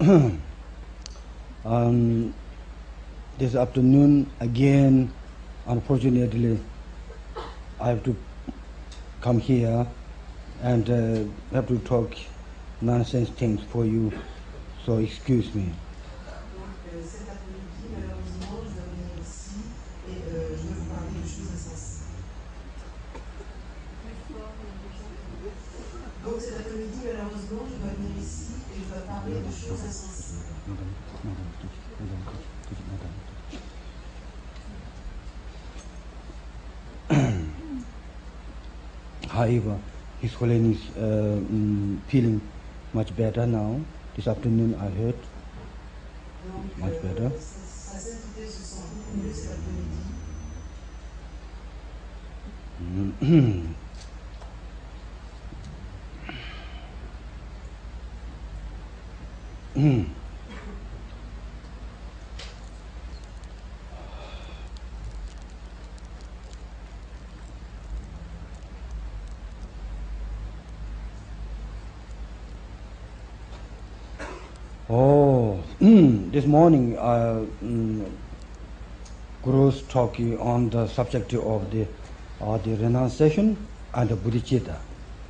This afternoon, again, unfortunately, I have to come here and have to talk nonsense things for you, so excuse me. Donc cet après-midi, malheureusement, je dois venir ici et je dois vous parler de choses insensées. Donc cet après-midi, malheureusement, je dois venir ici et je dois parler de choses insensées. However, His Holiness feeling much better now. This afternoon I heard much better. Sa sainteté se sent beaucoup mieux cet après-midi. This morning, Guru's talking on the subject of the renunciation and the bodhicitta.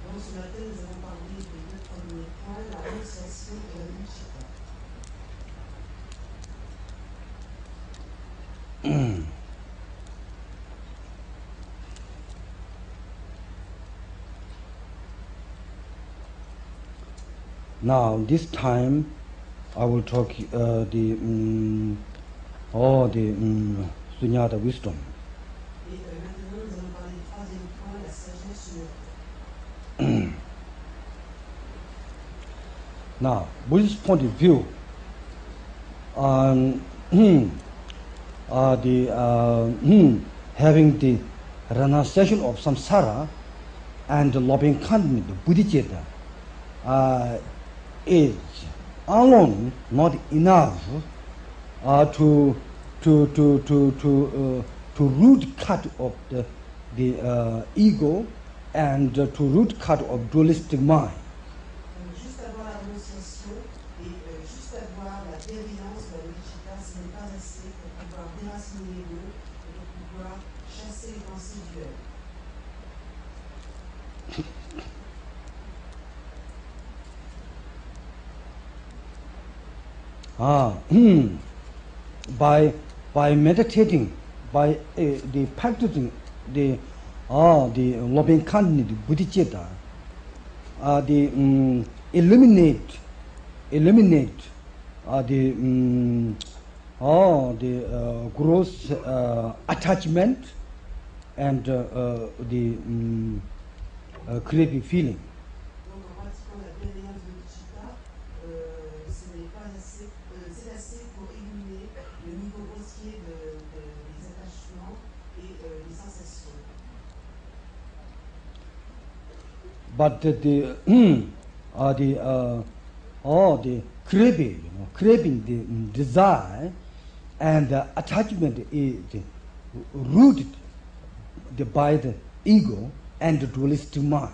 Donc ce matin, nous avons parlé des deux premiers points, la renunciation et la bodhicitta. Now, this time, I will talk the sunyata wisdom. Et maintenant, nous allons parler du troisième point, la sagesse sunyata. Now, Buddhist point of view, having the renunciation of samsara and the loving kindness, the bodhicitta, is alone not enough to root cut of the ego and to root cut of dualistic mind. Donc juste avoir la renunciation et juste avoir la bienveillance de la bodhicitta, ce n'est pas assez pour pouvoir déraciner l'ego et pour pouvoir chasser les pensées duelles. By meditating, by the practicing the loving kindness, the bodhicitta, eliminate the gross attachment and the creative feeling. Donc en pratiquant la bienveillance bodhicitta, ce n'est pas assez, c'est assez pour éliminer le niveau grossier des attachements et des sensations. But the craving, the desire, and the attachment is rooted by the ego and the dualistic mind.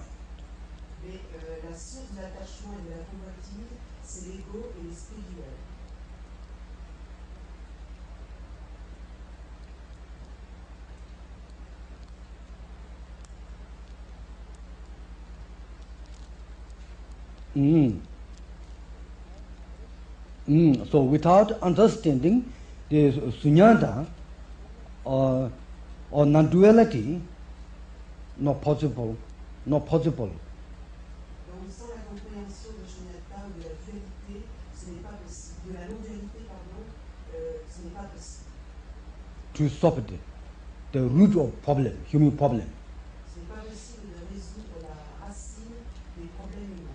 Mais la source de l'attachement et de la convoitise, c'est l'ego et l'esprit duel. So without understanding the sunyata or non-duality, not possible. Donc sans la compréhension de Shunyata ou de la dualité, ce n'est pas possible. De la non-dualité, pardon, ce n'est pas possible. To stop the root of problem, human problem. Ce n'est pas possible de résoudre la racine des problèmes humains.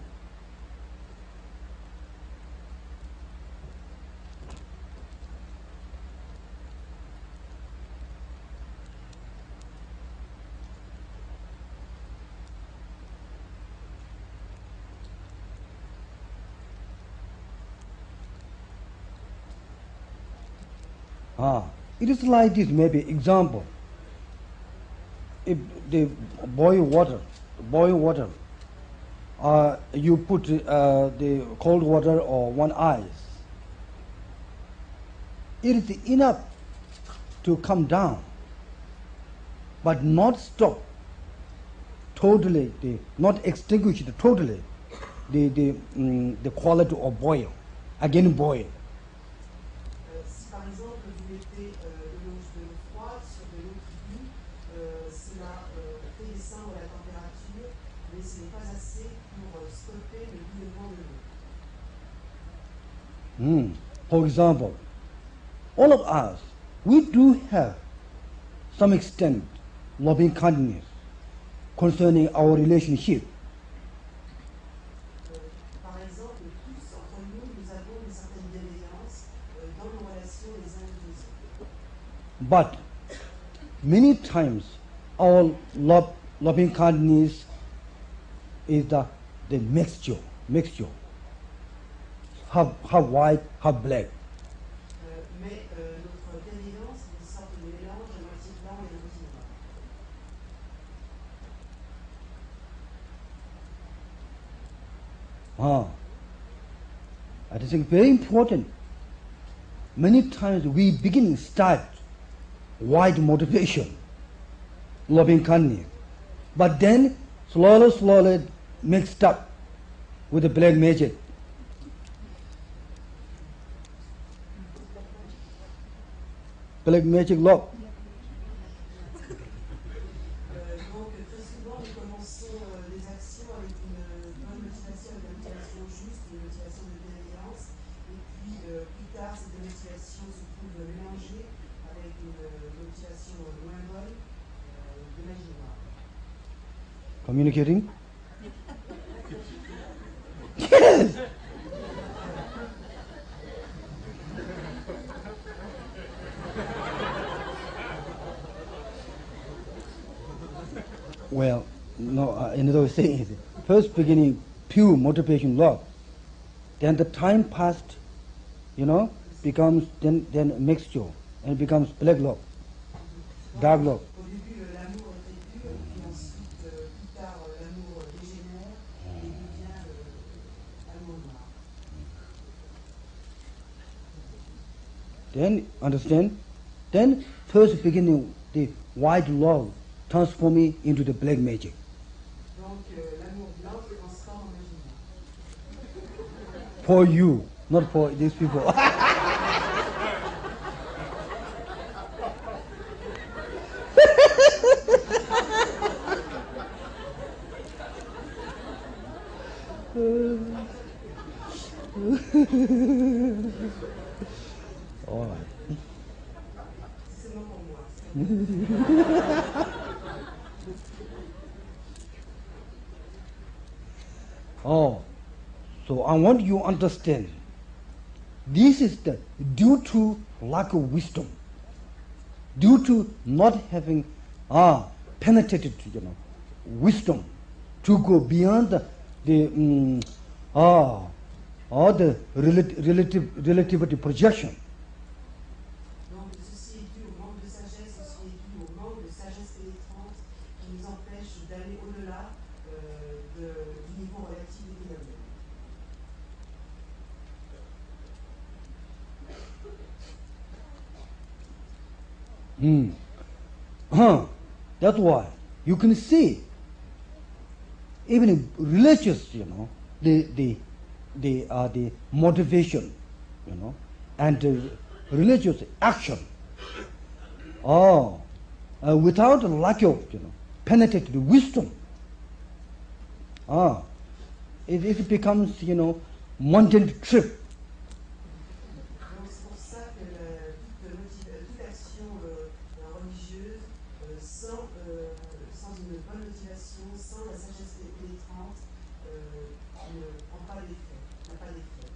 It is like this, maybe example. If the boil water, you put the cold water or one ice, it is enough to come down, but not stop totally, not extinguish totally the quality of boil, again boil. Si par exemple vous mettez de l'eau froide sur de l'eau qui bout, cela fait descendre la température, mais ce n'est pas assez pour stopper le bouillonnement de l'eau. For example, all of us, we do have some extent loving kindness concerning our relationship. Par exemple, tous entre nous, nous avons une certaine bienveillance dans nos relations les uns avec les autres. But many times our loving kindness is the mixture, half white, half black. Mais notre bienveillance est une sorte de mélange à moitié blanc et à moitié noir. I think very important. Many times we start white motivation, loving kindness, but then slowly mixed up with the black magic. Black magic love. Donc très souvent nous commençons des actions avec une bonne motivation, une motivation juste, une motivation de bienveillance, et puis plus tard cette motivation se trouve mélangée avec une motivation moins bonne de magie noire. Communicating? Yes! Well, no, another way of saying it, first beginning pure motivation love, then the time passed, becomes then a mixture and becomes black love, dark love. Au début l'amour était pur, puis ensuite plus tard l'amour dégénère et devient l'amour noir. Then understand? Then first beginning the white love transforming into the black magic. Donc l'amour blanc se transforme en magie noire. For you, not for these people. All right. C'est seulement pour moi. Oh, so I want you to understand. This is due to lack of wisdom, due to not having penetrated, wisdom to go beyond the relativity projection. Donc ceci est dû au manque de sagesse, ceci est dû au manque de sagesse pénétrante qui nous empêche d'aller au-delà du niveau relatif des phénomènes. That's why you can see even in religious, the motivation, and the religious action. Without a lack of, penetrated wisdom, it becomes, mundane trip. Donc c'est pour ça que toute action religieuse sans une bonne motivation, sans la sagesse pénétrante, ne prend pas d'effet, n'a pas d'effet.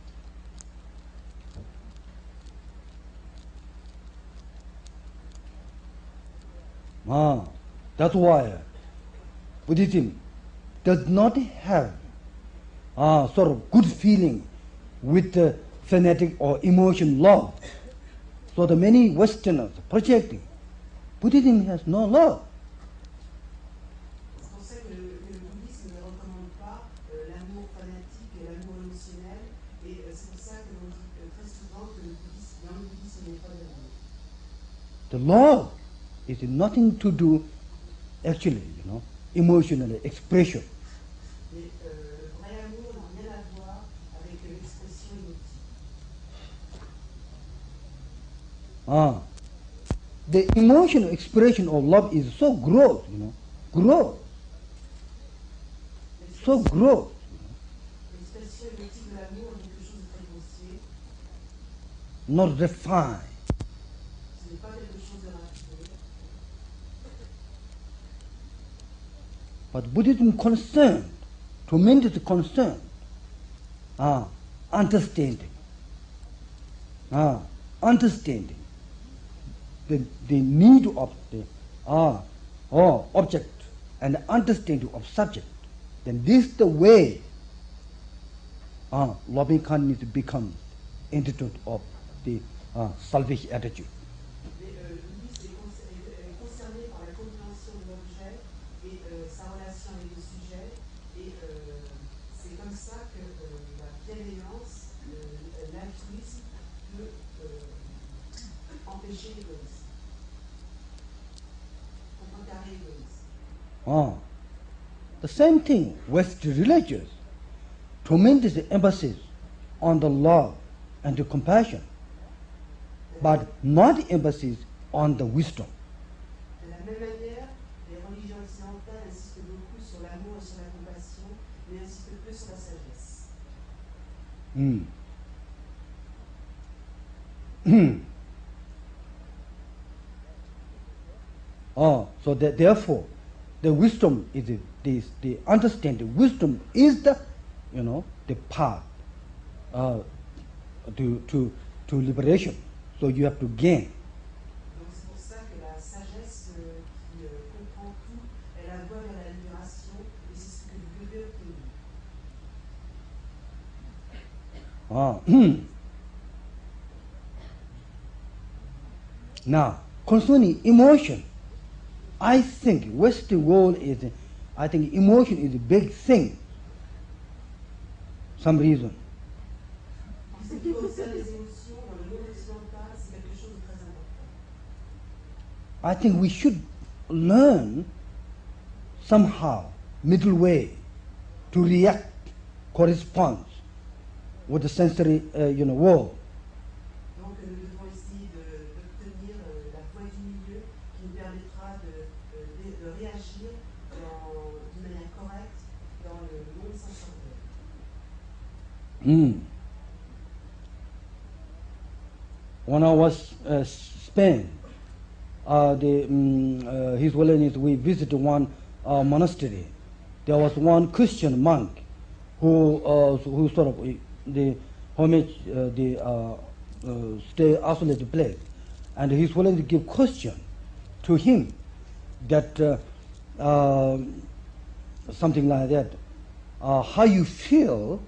That's why Buddhism does not have sort of good feeling with the fanatic or emotion love. So the many Westerners projecting Buddhism has no love. C'est pour ça que le bouddhisme ne recommande pas l'amour fanatique et l'amour émotionnel, et c'est pour ça que l'on dit très souvent que dans le bouddhisme il n'y a pas de The love is nothing to do, actually, emotional expression. Mais le vrai amour n'a rien à voir avec l'expression émotive. The emotional expression of love is so gross, gross, so gross. L'expression émotive de l'amour est quelque chose de très grossier. Not refined. Ce n'est pas quelque chose de raffiné. But Buddhism concerned, tremendous concern, understanding, understanding the need of the object and understanding of subject. Then this is the way loving kindness becomes institute of the selfish attitude. Mais le bouddhisme est concerné par la compréhension de l'objet et sa relation avec le sujet. Et c'est comme ça que la bienveillance, l'altruisme peut empêcher l'égoïsme, contrecarrer l'égoïsme. The same thing with the religious, tremendous emphasis on the love and the compassion, but not emphasis on the wisdom. De la même manière, les religions occidentales insistent beaucoup sur l'amour et sur la compassion, mais insistent peu sur la sagesse. So that therefore, the wisdom is the understanding. Wisdom is the path to liberation. So you have to gain. Donc c'est pour ça que la sagesse qui comprend tout est la voie vers la libération, et c'est ce que vous devez obtenir. Now, concerning emotion, I think Western world I think emotion is a big thing. Some reason. En ce qui concerne les émotions, dans le monde occidental, c'est quelque chose de très important. I think we should learn somehow middle way to react corresponds with the sensory world. Donc nous devons essayer d'obtenir la voie du milieu qui nous permettra de réagir d'une manière correcte dans le monde sensoriel. When I was Spain, His Holiness, we visited one monastery. There was one Christian monk who sort of the homage, stay isolated place, and His Holiness give question to him that something like that, how you feel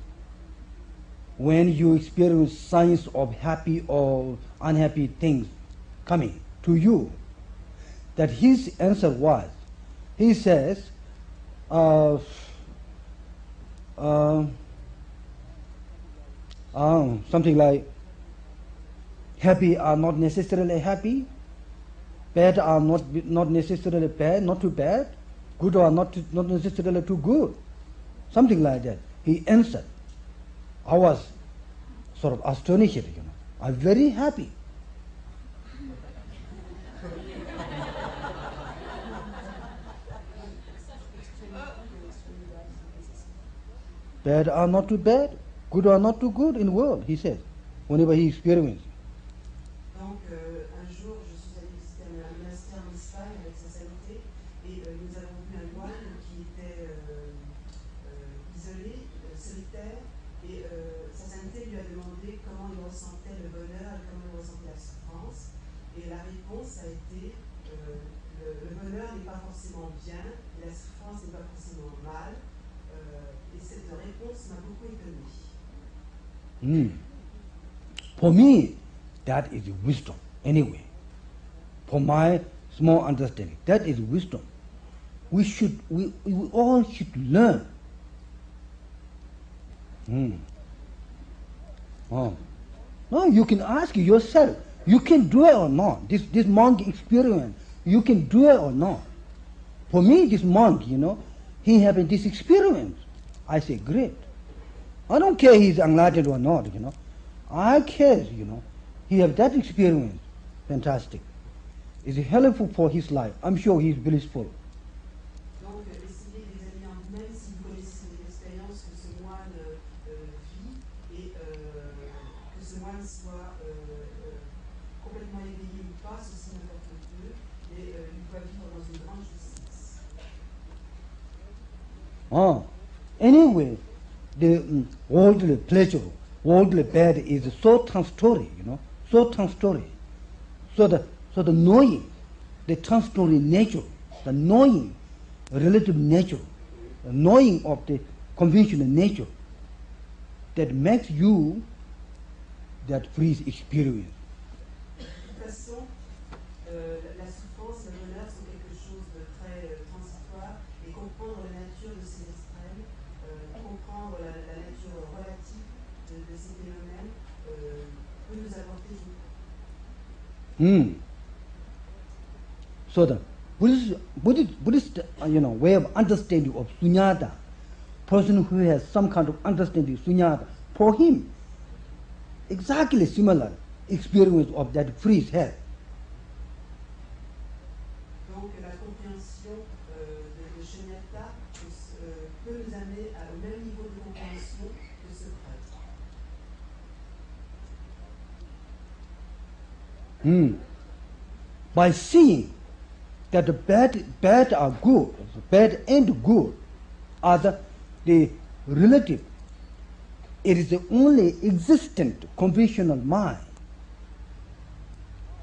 when you experience signs of happy or unhappy things coming to you. That his answer was, he says, something like, happy are not necessarily happy, bad are not necessarily bad, not too bad, good are not necessarily too good, something like that. He answered. I was sort of astonished, I'm very happy. Bad are not too bad, good are not too good in the world, he says, whenever he experiences. Donc un jour, je suis allé visiter un monastère en Espagne avec sa sainteté et nous avons vu un moine qui était isolé, solitaire, et sa sainteté lui a demandé comment il ressentait le bonheur et comment il ressentait la souffrance. Et la réponse a été le bonheur n'est pas forcément bien et la souffrance n'est pas forcément mal. Et cette réponse m'a beaucoup étonné. For me, that is wisdom, anyway. For my small understanding, that is wisdom. We all should learn. Now you can ask yourself, You can do it or not. This monk experience, you can do it or not. For me, this monk, he having this experience. I say, great. I don't care he's enlightened or not, I care, he have that experience. Fantastic. It's helpful for his life. I'm sure he's blissful. Donc, essayez d'examiner en vous-même si vous connaissez l'expérience que ce moine vit et que ce moine soit complètement éveillé ou pas, ceci n'importe peu, mais il doit vivre dans une grande justice. Anyway, the worldly pleasure, worldly bad is so transitory, so transitory. So the knowing, the transitory nature, the knowing, relative nature, the knowing of the conventional nature, that makes you that free experience. De toute façon, la souffrance et le bonheur sont quelque chose de très transitoire et comprendre la nature de ces extrêmes, comprendre la nature relative de ces phénomènes peut nous apporter une. So the Buddhist way of understanding of sunyata, person who has some kind of understanding of sunyata, for him, exactly similar experience of that freeze has. Donc la compréhension de Shunyata peut nous amener au même niveau de compréhension que ce prêtre. By seeing that the bad are good, bad and good are the relative. It is the only existent conventional mind,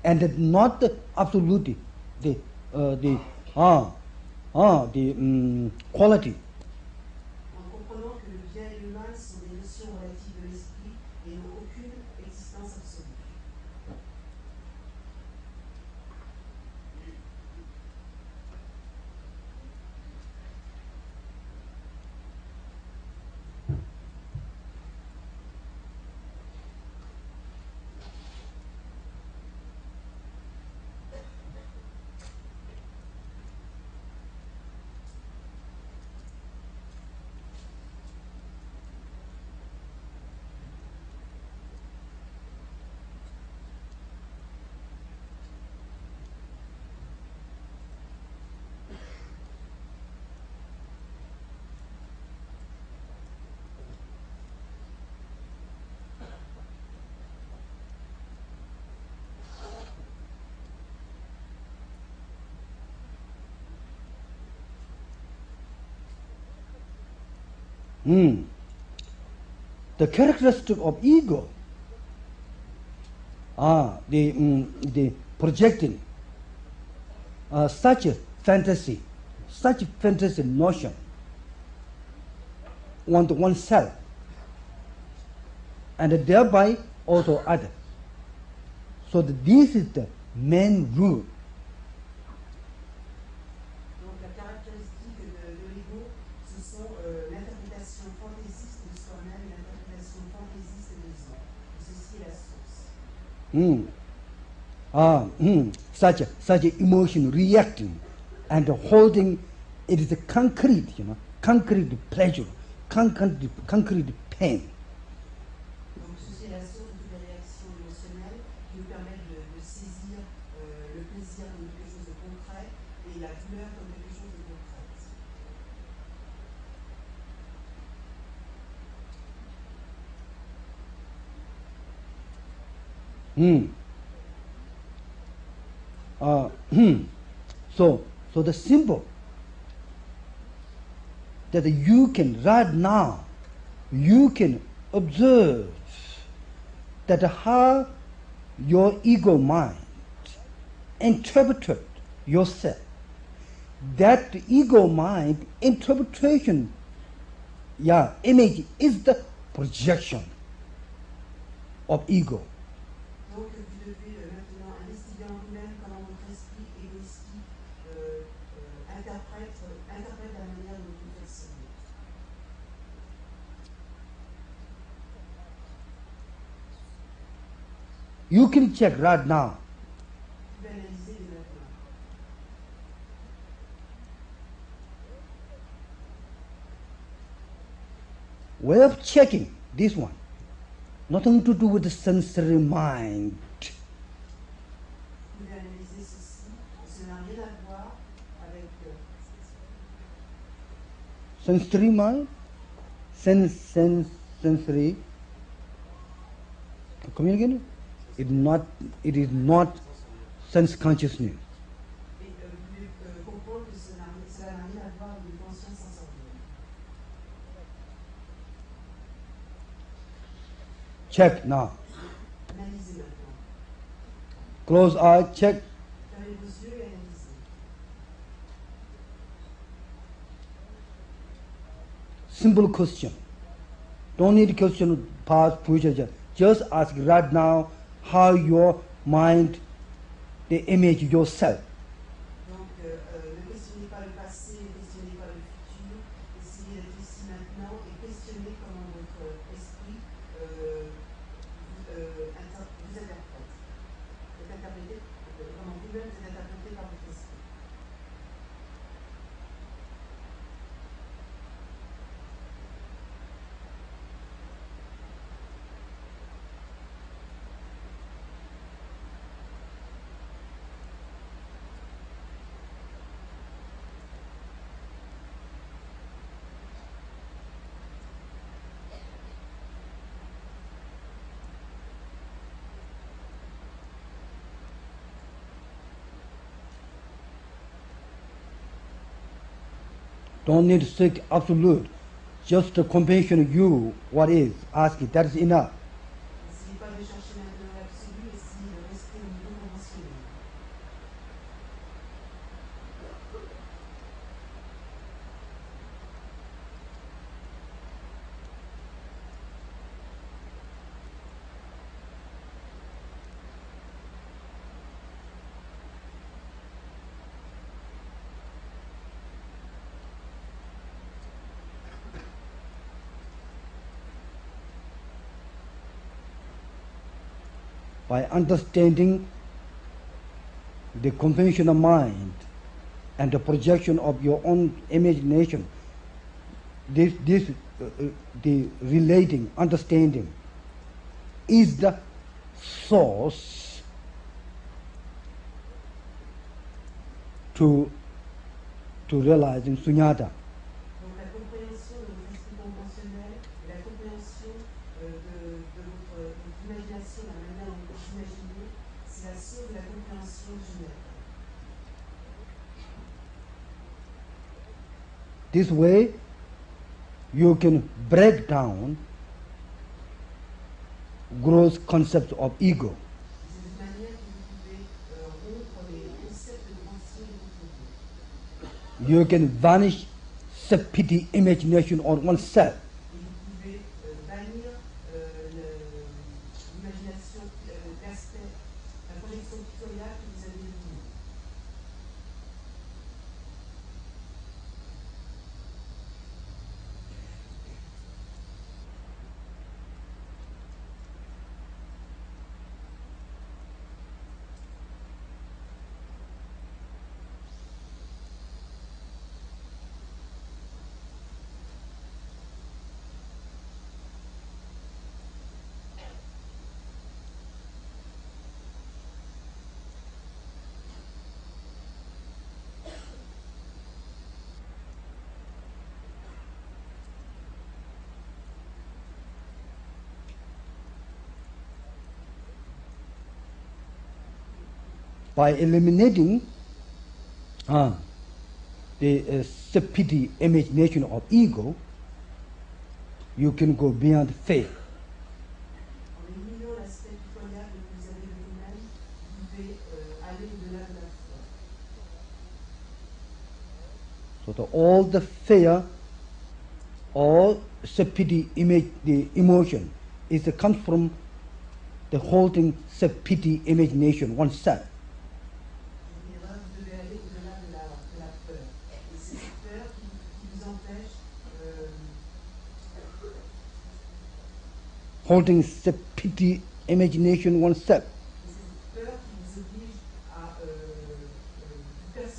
and not the absolute, the quality. En comprenant que le bien et le mal sont des notions relatives de l'esprit et n'ont aucune existence absolue. The characteristic of ego, the projecting such a fantasy notion on oneself, and thereby also others. So this is the main rule. Donc la caractéristique de l'ego, ce sont l'interprétation fantaisiste de soi-même et l'interprétation fantaisiste des autres. Ceci est la source. Such emotion reacting and holding, it is a concrete, concrete pleasure, concrete pain. Donc ceci est la source de toutes les réactions émotionnelles qui nous permettent de saisir le plaisir comme quelque chose de concret et la douleur comme quelque chose de concret. So the symbol that you can right now, you can observe that how your ego mind interpreted yourself. That ego mind interpretation, image is the projection of ego. Donc vous devez maintenant investiguer en vous-même comment votre esprit égoïstique interprète la manière dont vous percevez. You can check right now. Tu peux analyser dès maintenant. Way of checking this one, nothing to do with the sensory mind. Vous pouvez analyser ceci, et ça n'a rien à voir avec Sensory mind, sensory. Come here again. It is not sense consciousness. et vous pouvez comprendre que cela n'a rien à voir avec une conscience sensorielle. Check now. Analysez maintenant. Close eye, check. Fermez vos yeux et analysez. Simple question. Don't need question past, future. Just ask right now how your mind, the image yourself. Donc, ne questionnez pas le passé, ne questionnez pas le futur, essayez d'être ici maintenant et questionnez comment votre esprit vous interprète. Comment vous-même vous êtes interprété par votre esprit. Don't need to seek absolute. Just the compassion of you, what is, ask it, that is enough. N'essayez pas de chercher maintenant l'absolu, essayez de rester au niveau conventionnel. By understanding the convention of mind and the projection of your own imagination, the relating, understanding, is the source to realizing sunyata. Donc la compréhension de votre esprit conventionnel et la compréhension de votre imagination, la manière dont vous imaginez, c'est la source de la compréhension du net. This way, you can break down gross concepts of ego. C'est de cette manière que vous pouvez rompre les concepts grossiers de votre ego. You can vanish self-pity imagination on oneself. Et vous pouvez bannir l'imagination, l'aspect, la projection pictoriale que vous avez de vous. By eliminating the self-pity imagination of ego, you can go beyond faith. En éliminant l'aspect pitoyable que vous avez de vous-même, vous pouvez aller au-delà de la foi. So all the fear, all self-pity image, the emotion, comes from the holding self-pity imagination oneself. Vous devez aller au-delà de la peur. Et c'est cette peur qui vous empêche Holding self-pity imagination oneself.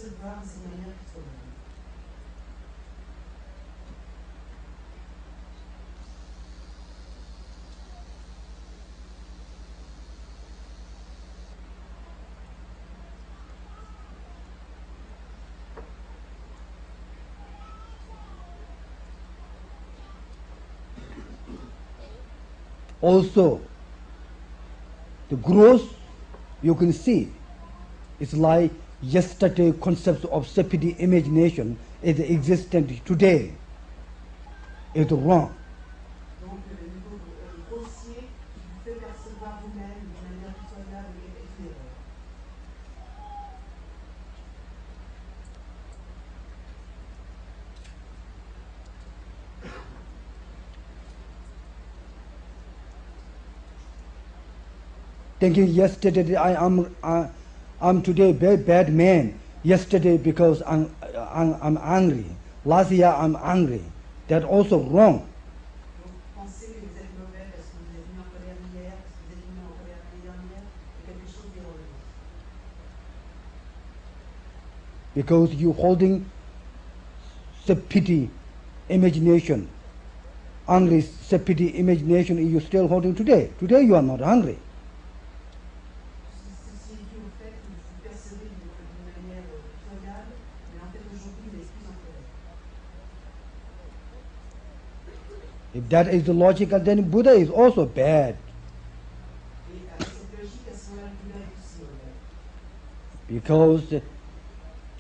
percevoir de cette manière qui soit bonne. Also, the growth you can see is like yesterday concepts of separate imagination is existent today. It's wrong. Donc le niveau grossier qui vous fait percevoir vous-même de manière pitoyable est une erreur. Thinking yesterday that I'm today very bad man. Yesterday because I'm angry. Last year I'm angry. That's also wrong. Donc pensez que vous êtes mauvais parce que vous êtes venu en colère hier, parce que vous êtes venu en colère l'année dernière, c'est quelque chose d'erroné. Because you holding self-pity imagination. Angry self-pity imagination you still holding today. Today you are not hungry. Ceci est dû au fait que vous percevez d'une manière pitoyable, mais en fait aujourd'hui vous n'êtes plus en colère. If that is the logical, then Buddha is also bad. Et avec cette logique, à ce moment-là, le Bouddha est aussi mauvais.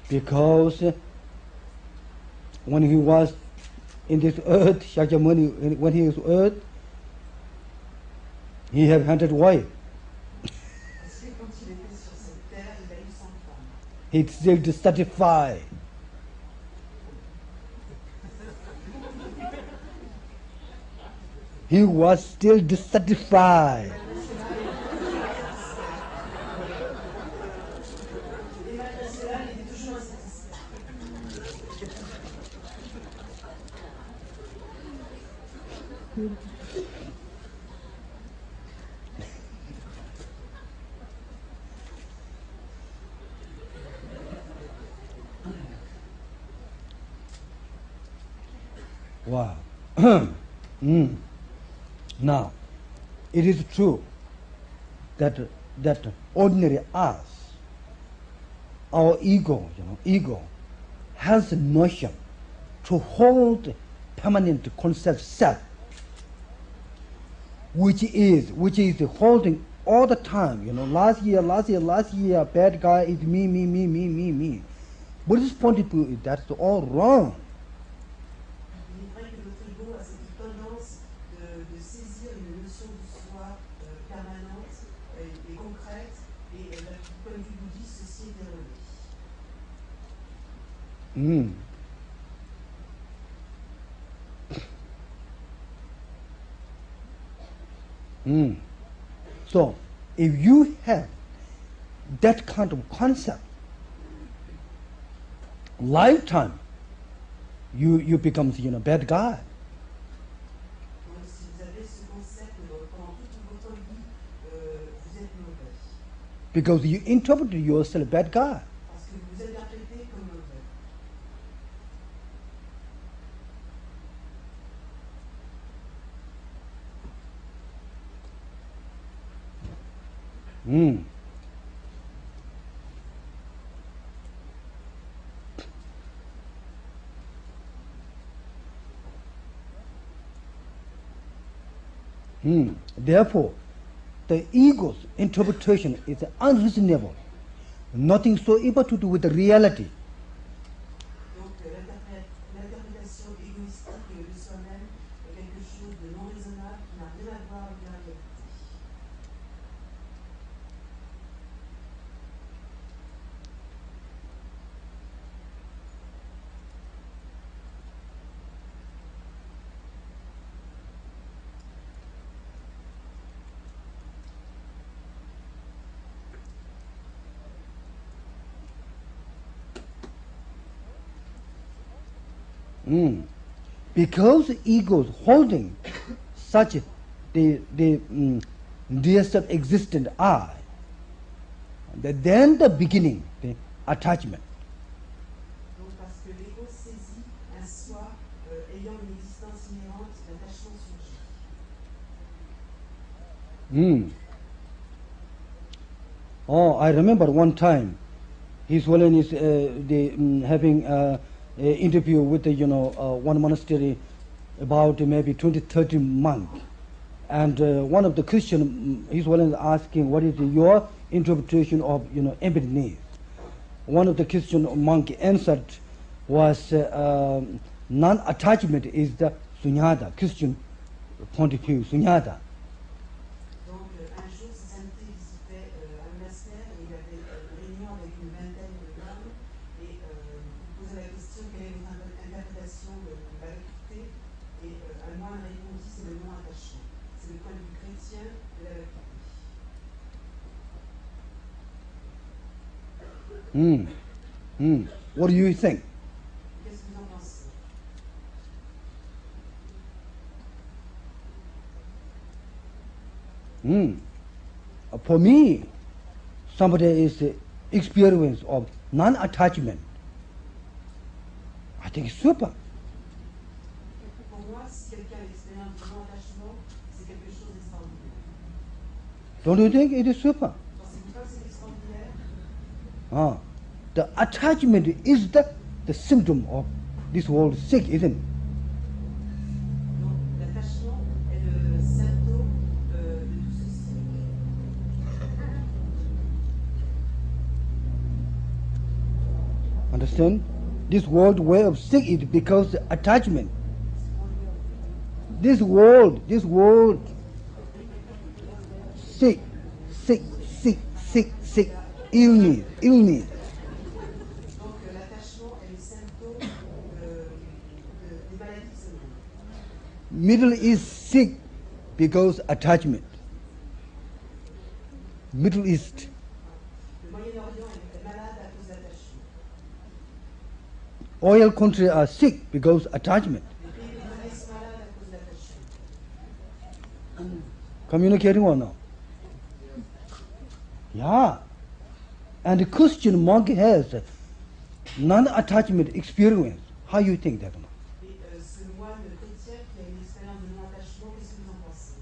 Because when he was in this earth, Shakyamuni, when he was earth, he had 100 wives. Parce que quand il était sur cette terre, il a eu 100 femmes. He still dissatisfied. He was still dissatisfied. Et malgré cela, il était toujours insatisfait. Wow. Now, it is true that ordinary us, our ego, has a notion to hold permanent concept self, which is holding all the time. Last year, bad guy is me. Buddhist point of view, that's all wrong. Il est vrai que notre ego a cette tendance de saisir une notion de soi permanente et concrète, et du point de vue bouddhiste, ceci est erroné. So, if you have that kind of concept, lifetime, you become bad guy. Donc si vous avez ce concept pendant toute votre vie, vous êtes mauvais. Because you interpret yourself bad guy. Parce que vous êtes interprété comme mauvais. Therefore, the ego's interpretation is unreasonable. Nothing so able to do with the reality. Donc l'interprétation égoïstique de soi-même est quelque chose de non raisonnable qui n'a rien à voir avec la réalité. Because egos holding such the dear self-existent I, then the beginning, the attachment. un soi ayant une existence inhérente, l'attachement surgit. Oh, I remember one time, His Holiness having an interview with the, one monastery about maybe 20, 30 monks. And one of the Christian, His Holiness asking, what is your interpretation of, emptiness? One of the Christian monk answered was non-attachment is the sunyata, Christian point of view, sunyata. Donc un jour, sa sainteté visitait un monastère et il avait une réunion avec une vingtaine de femmes et il posait la question quelle est votre interprétation de la vacuité et un moine répondit c'est le non-attachement. C'est le point de vue chrétien de la vacuité. What do you think? Qu'est-ce que vous en pensez? For me, somebody is experience of non-attachment. I think it's super. Pour moi, si quelqu'un a l'expérience du non-attachement, c'est quelque chose d'extraordinaire. Don't you think it is super? Pensez-vous pas que c'est extraordinaire? The attachment is the symptom of this world sick, isn't it? Donc l'attachement est le symptôme de tout ceci. Understand? This world way of sick is because the attachment. This world, sick, illness. Donc l'attachement est le symptôme des maladies de ce monde. Middle is sick because attachment. Middle East. Le Moyen-Orient est malade à cause d'attachement. Oil countries are sick because attachment. Les pays pétroliers sont malades à cause d'attachement. Communicating or no? Yeah. And the Christian monk has non-attachment experience. How you think that? Et ce moine chrétien qui a une expérience de non-attachement, qu'est-ce que vous en pensez?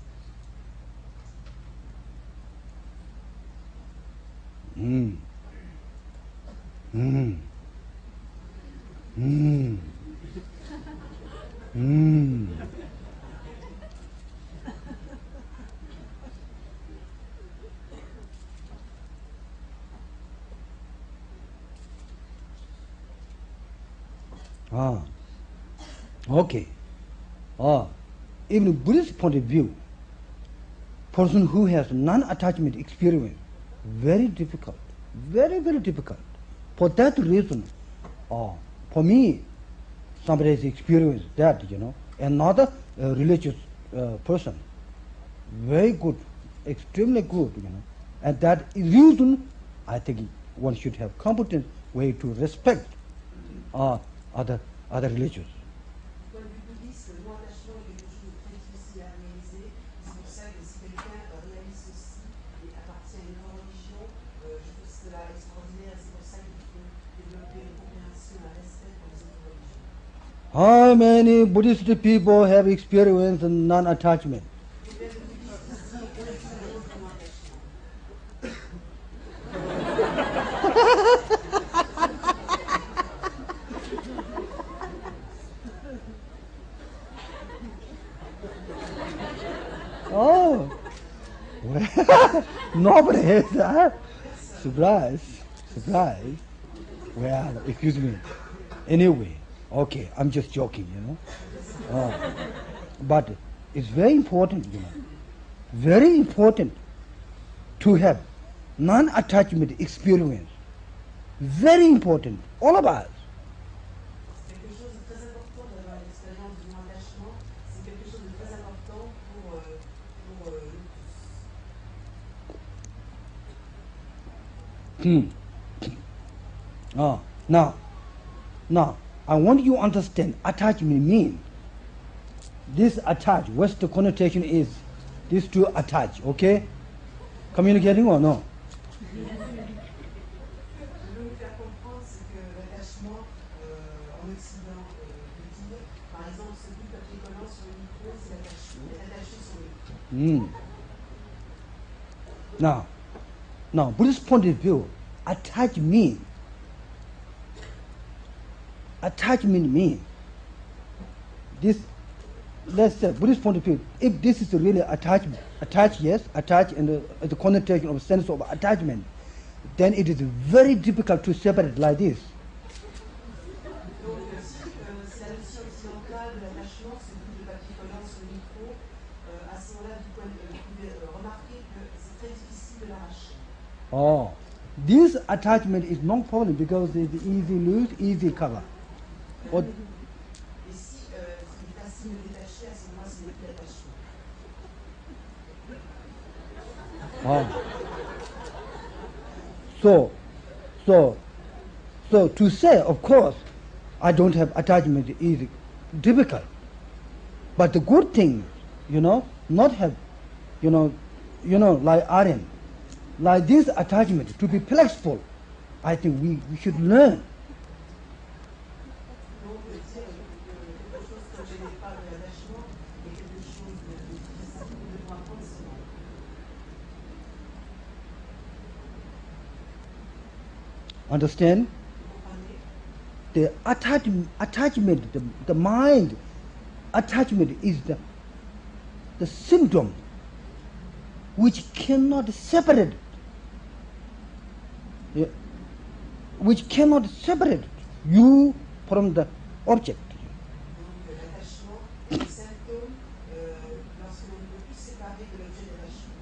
Okay. Even Buddhist point of view, person who has non-attachment experience, very difficult, very, very difficult. For that reason, for me, somebody has experienced that, another religious person, very good, extremely good, and that reason, I think one should have competent way to respect other religions. Du point de vue bouddhiste, le non-attachement est quelque chose de très difficile à réaliser. C'est pour ça que si quelqu'un réalise ceci et appartient à une autre religion, je trouve cela extraordinaire. C'est pour ça qu'il faut développer une compréhension, un respect pour les autres religions. How many Buddhist people have experienced non-attachment? Combien de bouddhistes ici ont l'expérience du non-attachement? Oh, well, nobody has that. Surprise. Well, excuse me. Anyway, okay, I'm just joking, But it's very important, very important to have non-attachment experience. Very important, all of us. C'est quelque chose de très important d'avoir l'expérience du non-attachement. C'est quelque chose de très important pour nous tous. Now, I want you to understand attachment means. This attach, what's the connotation is? These two attach, okay? Communicating or no? Je veux vous faire comprendre, c'est que l'attachement en Occident, le dire, par exemple, ce but papier collant sur le micro, c'est l'attachement, être attaché sur le micro. Now, Buddhist point of view, attachment means this. Let's say Buddhist point of view, if this is really attachment, attach and the connotation of sense of attachment, then it is very difficult to separate like this. Donc, si c'est la notion occidentale de l'attachement, ce but de papier collant sur le micro, à ce moment-là, vous pouvez remarquer que c'est très difficile de l'arracher. Oh, this attachment is no problem because it's easy loose, easy cover. Or, Et si c'est facile de détacher, à ce moment-là, ce n'est plus l'attachement. So to say, of course, I don't have attachment is difficult. But the good thing, not have, like Aryan, like this attachment to be flexible. I think we should learn. Donc, dire quelque chose que je n'ai pas de l'attachement est quelque chose de difficile, nous devons apprendre cela. Understand? The attachment, the mind attachment is the symptom which cannot separate, which cannot separate you from the object. Donc, l'attachement est le symptôme lorsque l'on ne peut plus séparer de l'objet d'attachement.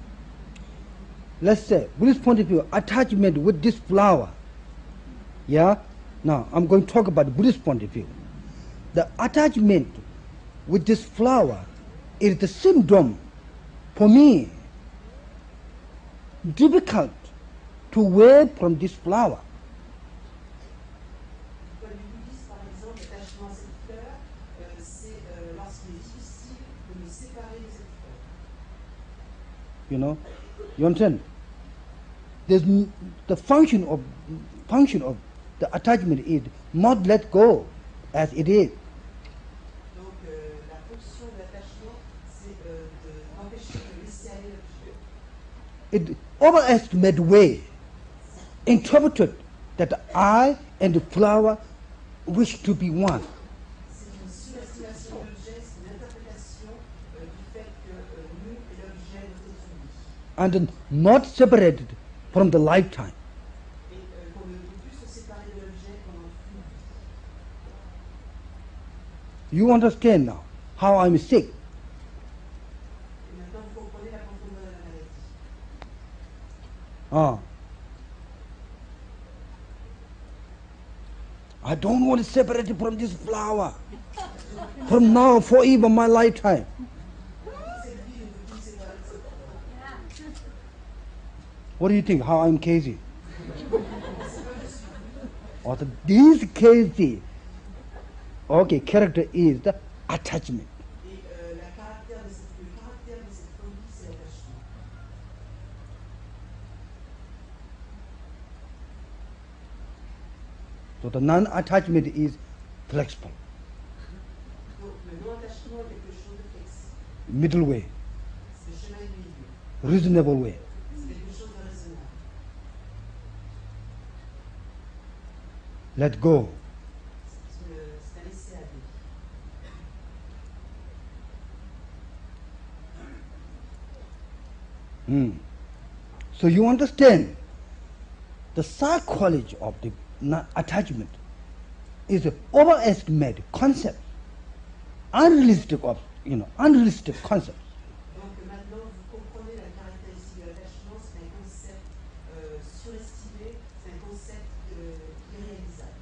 Let's say, Buddhist point of view, attachment with this flower. Yeah? Now, I'm going to talk about the Buddhist point of view. The attachment with this flower is the symptom, for me, difficult to wear from this flower. Du point de vue bouddhiste, par exemple, l'attachement à cette fleur, c'est lorsqu'il est difficile de me séparer de cette fleur. You understand? There's the function of the attachment is not let go as it is. Donc, la fonction de l'attachement, c'est d'empêcher de laisser aller l'objet. It overestimate way interpreted that I and the flower wish to be one. C'est une surestimation de l'objet, c'est une interprétation du fait que nous et l'objet doivent être unis. And not separated from the lifetime. Et qu'on ne peut plus se séparer de l'objet pendant toute une vie. You understand now how I'm sick. Et maintenant, vous comprenez la profondeur de la maladie. I don't want to separate it from this flower. From now, forever, my lifetime. What do you think? How I'm crazy? Also, this crazy, okay, character is the attachment. Et le caractère de cette folie, c'est l'attachement. So the non-attachment is flexible, Donc, le non-attachement est quelque chose de flexible. middle way, C'est le chemin du milieu. reasonable way. C'est quelque chose de raisonnable. Let go. C'est un laisser aller. So you understand the psychology of the attachment is an overestimated concept, unrealistic concept. Donc maintenant, vous comprenez la caractéristique de l'attachement, c'est un concept surestimé, c'est un concept irréalisable.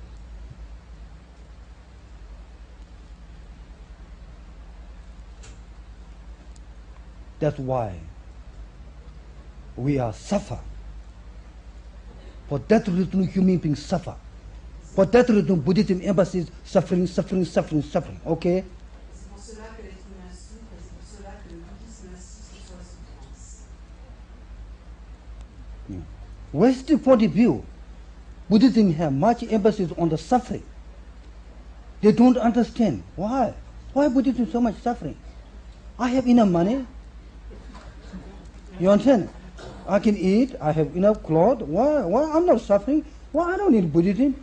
That's why we are suffer. For that reason, human beings suffer. For that reason, Buddhism emphasizes suffering. Okay? C'est pour cela que l'être humain souffre et c'est pour cela que le bouddhisme insiste sur la souffrance. Western point of view, Buddhism has much emphasis on the suffering. They don't understand. Why? Why Buddhism so much suffering? I have enough money. You understand? I can eat, I have enough clothes. Why I'm not suffering? Why I don't need Buddhism?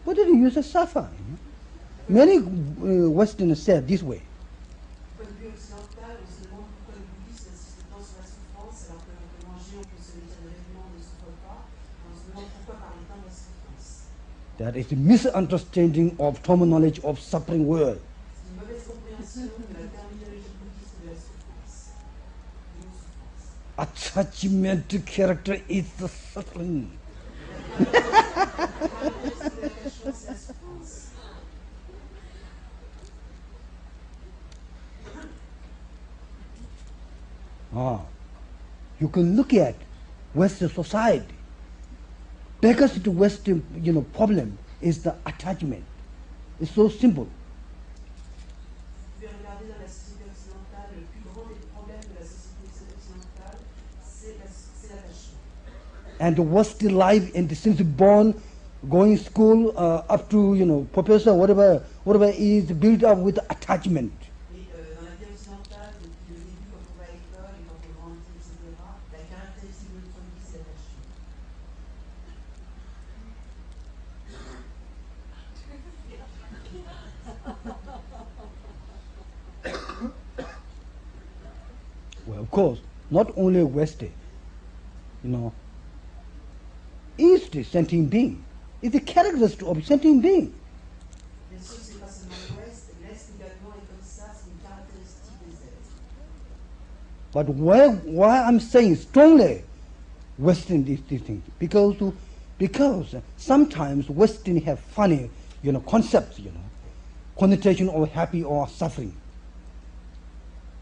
Buddhism used to suffer. Many Westerners said this way. Point de vue occidental, on se demande pourquoi le bouddhisme insiste tant sur la souffrance, alors que l'on peut manger, on peut se vêtir de vêtements, on ne souffre pas. On se demande pourquoi parler tant de la souffrance. That is a misunderstanding of terminology of suffering word. C'est une mauvaise compréhension de la terminologie bouddhiste de la souffrance. De nos souffrances. Attachment to character is the suffering. You can look at Western society. Biggest Western, problem is the attachment. It's so simple. Vous pouvez regarder dans la société occidentale, le plus grand des problèmes de la société occidentale, c'est l'attachement. And the Western life, and since born, going school up to professor, whatever is built up with attachment. Et dans la vie occidentale, depuis le début, quand on va à l'école et quand on grandit, etc., la caractéristique de notre vie, c'est l'attachement. Well, of course, not only West, East sentient being. It's a characteristic of sentient being. Bien sûr, c'est pas seulement l'Ouest, l'Est également est comme ça, c'est une caractéristique des êtres. But why I'm saying strongly Western this thing? Because sometimes Western have funny, concepts, connotation of happy or suffering.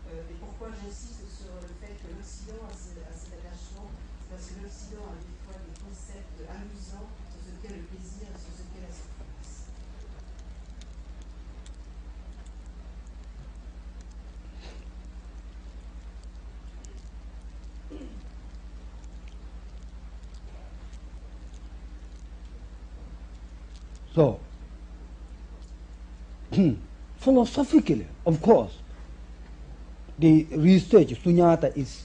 Et pourquoi j'insiste sur le fait que l'Occident a cet attachement, c'est parce que l'Occident a des fois des concepts amusants sur ce qu'est le plaisir et sur ce qu'est la souffrance. So, philosophically, of course, the research, sunyata is,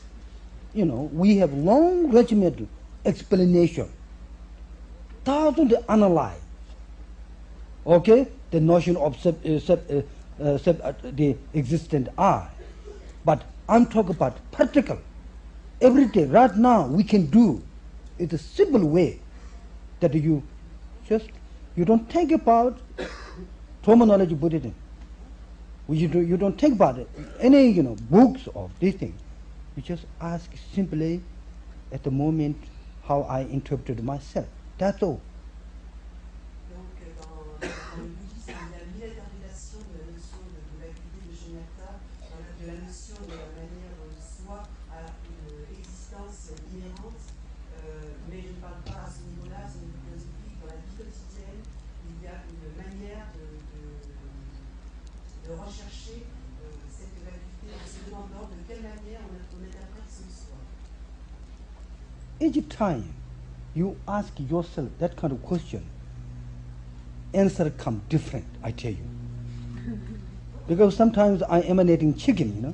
we have long regimental explanation, thousands to analyze, okay, the notion of the existent I. But I'm talking about practical, every day, right now, we can do. It's a simple way that you don't think about terminology Buddhism. You don't think about it. Any books of this thing. You just ask simply at the moment how I interpreted myself. That's all. Donc, dans le bouddhisme, il y a mille interprétations de la notion de l'acuité de Shunyata, de la notion de la manière dont soi a une existence inhérente, mais je ne parle pas à ce niveau-là, c'est une philosophie. Dans la vie quotidienne, il y a une manière de rechercher cette vacuité en se demandant de quelle manière on interprète son soi. Each time you ask yourself that kind of question, answer come different, I tell you. Because sometimes I'm emanating chicken,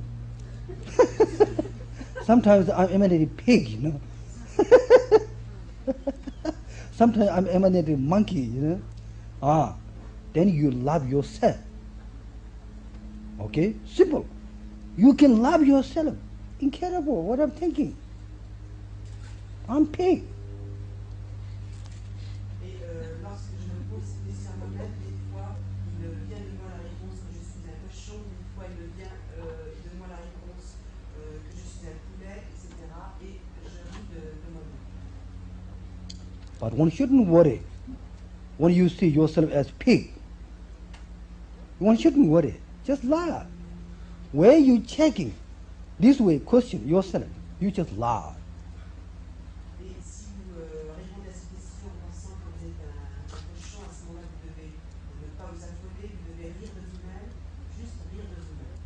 Sometimes I'm emanating pig, Sometimes I'm emanating monkey, Then you love yourself. Okay? Simple. You can love yourself. Incredible what I'm thinking. I'm pig. Et lorsque je me pose ces questions à moi-même, des fois, il vient de moi la réponse que je suis un cochon, des fois, il vient de moi la réponse que je suis un poulet, etc. Et je ris de moi-même. But one shouldn't worry when you see yourself as pig. One shouldn't worry. Just laugh. Where you checking this way, question yourself. You just laugh. Et si vous répondez à cette question en pensant que vous êtes un cochon, à ce moment-là, vous devez ne pas vous affoler, vous devez rire de vous-même, juste rire de vous-même.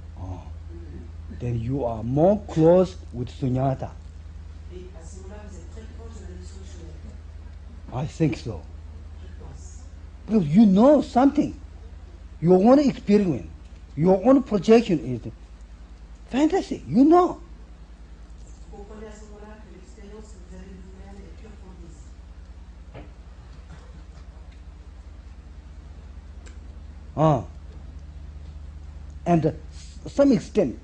Then you are more close with sunyata. Et à ce moment-là, vous êtes très proche de la notion de Shunyata. I think so. Je pense. Because you know something. your own experience, your own projection is fantasy, you know. Vous comprenez à ce moment-là que l'expérience que vous avez de vous-même est pure fantaisie. And some extent,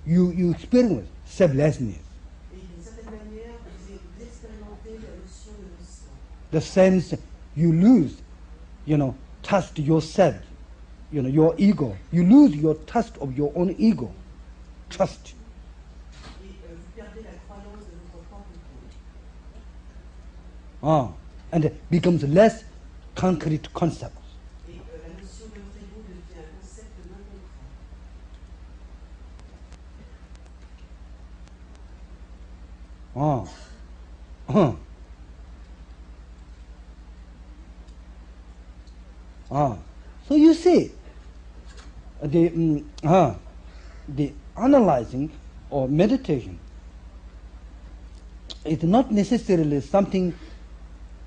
you experience selflessness. Et d'une certaine manière, vous expérimentez la notion de non-soi. The sense you lose, trust yourself, your ego. You lose your trust of your own ego. Trust. Et vous perdez la croyance de votre propre ego. And it becomes less concrete concept. Et la notion de votre ego devient un concept non concret. So you see, the analyzing or meditation is not necessarily something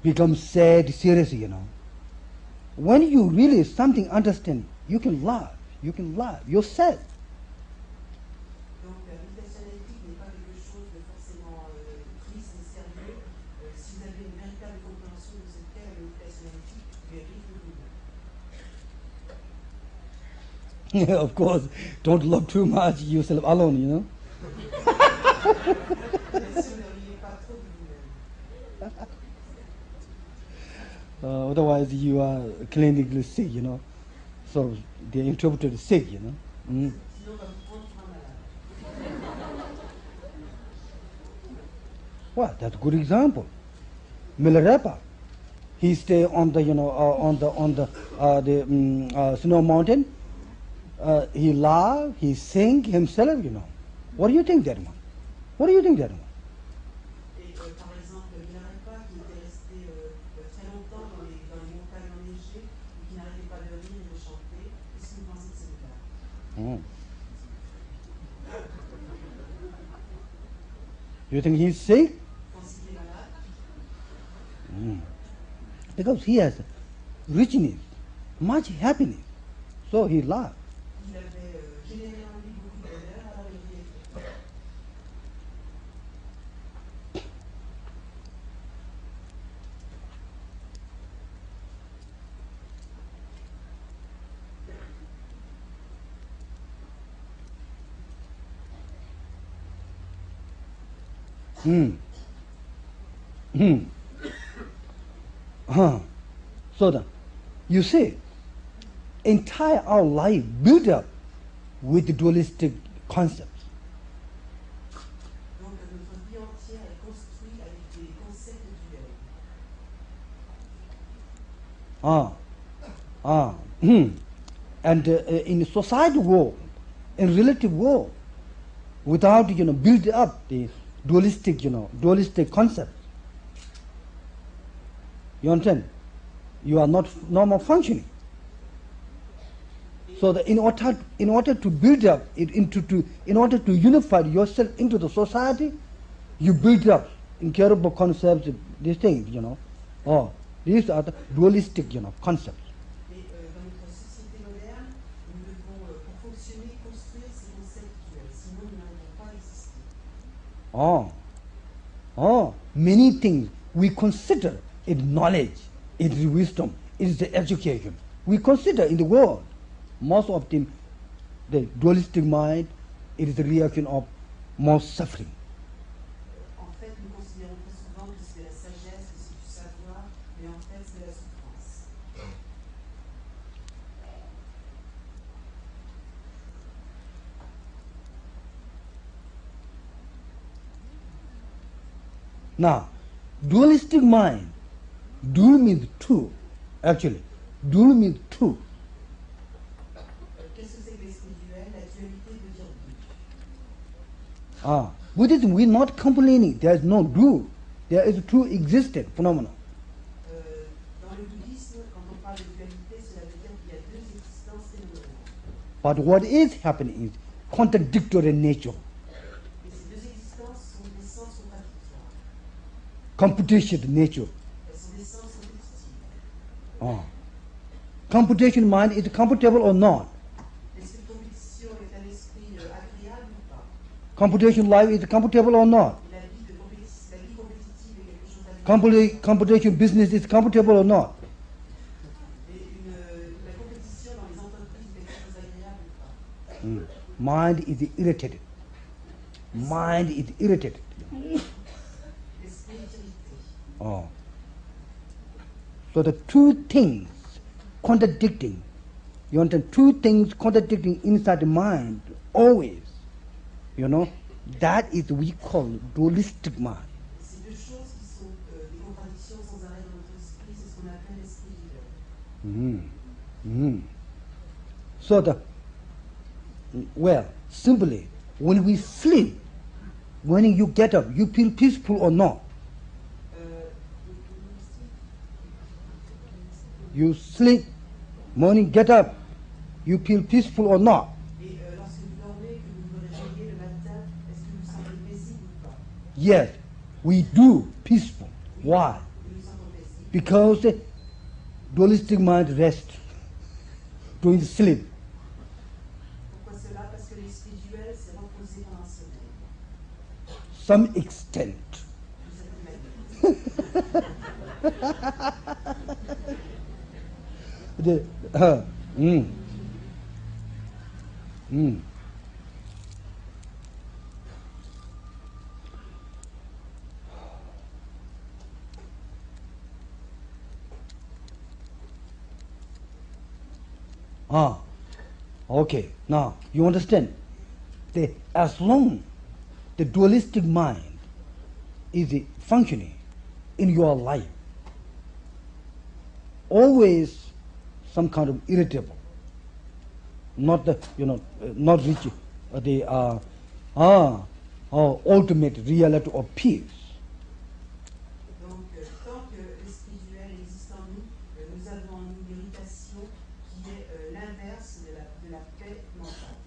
becomes sad, serious, When you really something understand, you can laugh yourself. Donc la méditation analytique n'est pas quelque chose de forcément triste et sérieux. Si vous avez une véritable compréhension de ce qu'est la méditation analytique, vous pouvez rire de vous-même. Of course, don't love too much yourself alone, Bien sûr, ne riez pas trop de vous-même. Otherwise you are clinically sick, So they interpreted sick, Sinon, on va vous prendre pour un malade. Well, that's a good example. Milarepa, he stay on the snow mountain. He laugh, he sing himself, What do you think that one? What do you think that one? Et par exemple, Milarepa, qui était resté très longtemps dans les montagnes enneigées, et qui n'arrêtait pas de rire et de chanter, qu'est-ce que vous pensez de ce gars? You think he's sick? Vous pensez qu'il est malade? Because he has richness, much happiness. So he laughs. Il avait généré en lui beaucoup de bonheur, alors il riait. So then, you see, entire our life built up with dualistic concepts. Donc notre vie entière est construite avec des concepts duels. And in society world, in relative world, without build up the dualistic concepts, you understand? You are not normal functioning. So that in order to build up it in order to unify yourself into the society, you build up incurable concepts, these things, these are the dualistic, concepts. Et dans notre société moderne, nous devons, pour fonctionner, construire ces concepts duels, sinon nous n'arrivons pas à exister. Many things we consider it knowledge, it is wisdom, it is the education. We consider in the world, most of the dualistic mind, it is the reaction of most suffering. En fait, nous considérons très souvent que c'est de la sagesse, que c'est du savoir, mais en fait, c'est de la souffrance. Now, dualistic mind, dual means two, actually. Dual means two. Qu'est-ce que c'est que l'esprit duel? La dualité veut dire deux. Buddhism, we're not complaining, there is no dual. There is two existent phenomena. Dans le bouddhisme, quand on parle de dualité, cela veut dire qu'il y a deux existences phénoménales. But what is happening is contradictory nature, Et ces deux existences sont des sens contradictoires. competition nature. Elles sont des sens compétitifs. computation mind is comfortable or not? L'esprit de compétition est un esprit agréable ou pas? Computation life is comfortable or not? La vie compétitive est quelque chose d'agréable. Computation business is comfortable or not? Et la compétition dans les entreprises est quelque chose d'agréable ou pas? Mind is irritated. Mind is irritated. L'esprit est irrité. Oh. So the two things contradicting, you understand, two things contradicting inside the mind always, that is we call dualistic mind. Ces deux choses qui sont des contradictions sans arrêt dans notre esprit, c'est ce qu'on appelle l'esprit duel. So simply, when we sleep, when you get up, you feel peaceful or not? You sleep, morning get up, you feel peaceful or not? Et lorsque vous dormez, que vous vous réveillez le matin, est-ce que vous vous sentez paisible ou pas? Yes, we do peaceful. Why? Nous nous sentons paisibles. Because dualistic mind rests during sleep. Pourquoi cela? Parce que l'esprit duel s'est reposé pendant le sommeil. Some extent. Okay. Now you understand. As long the dualistic mind is functioning in your life, always some kind of irritable, not reach the ultimate reality of peace. Donc, tant que l'esprit duel existe en nous, nous avons en nous l'irritation qui est l'inverse de la paix mentale,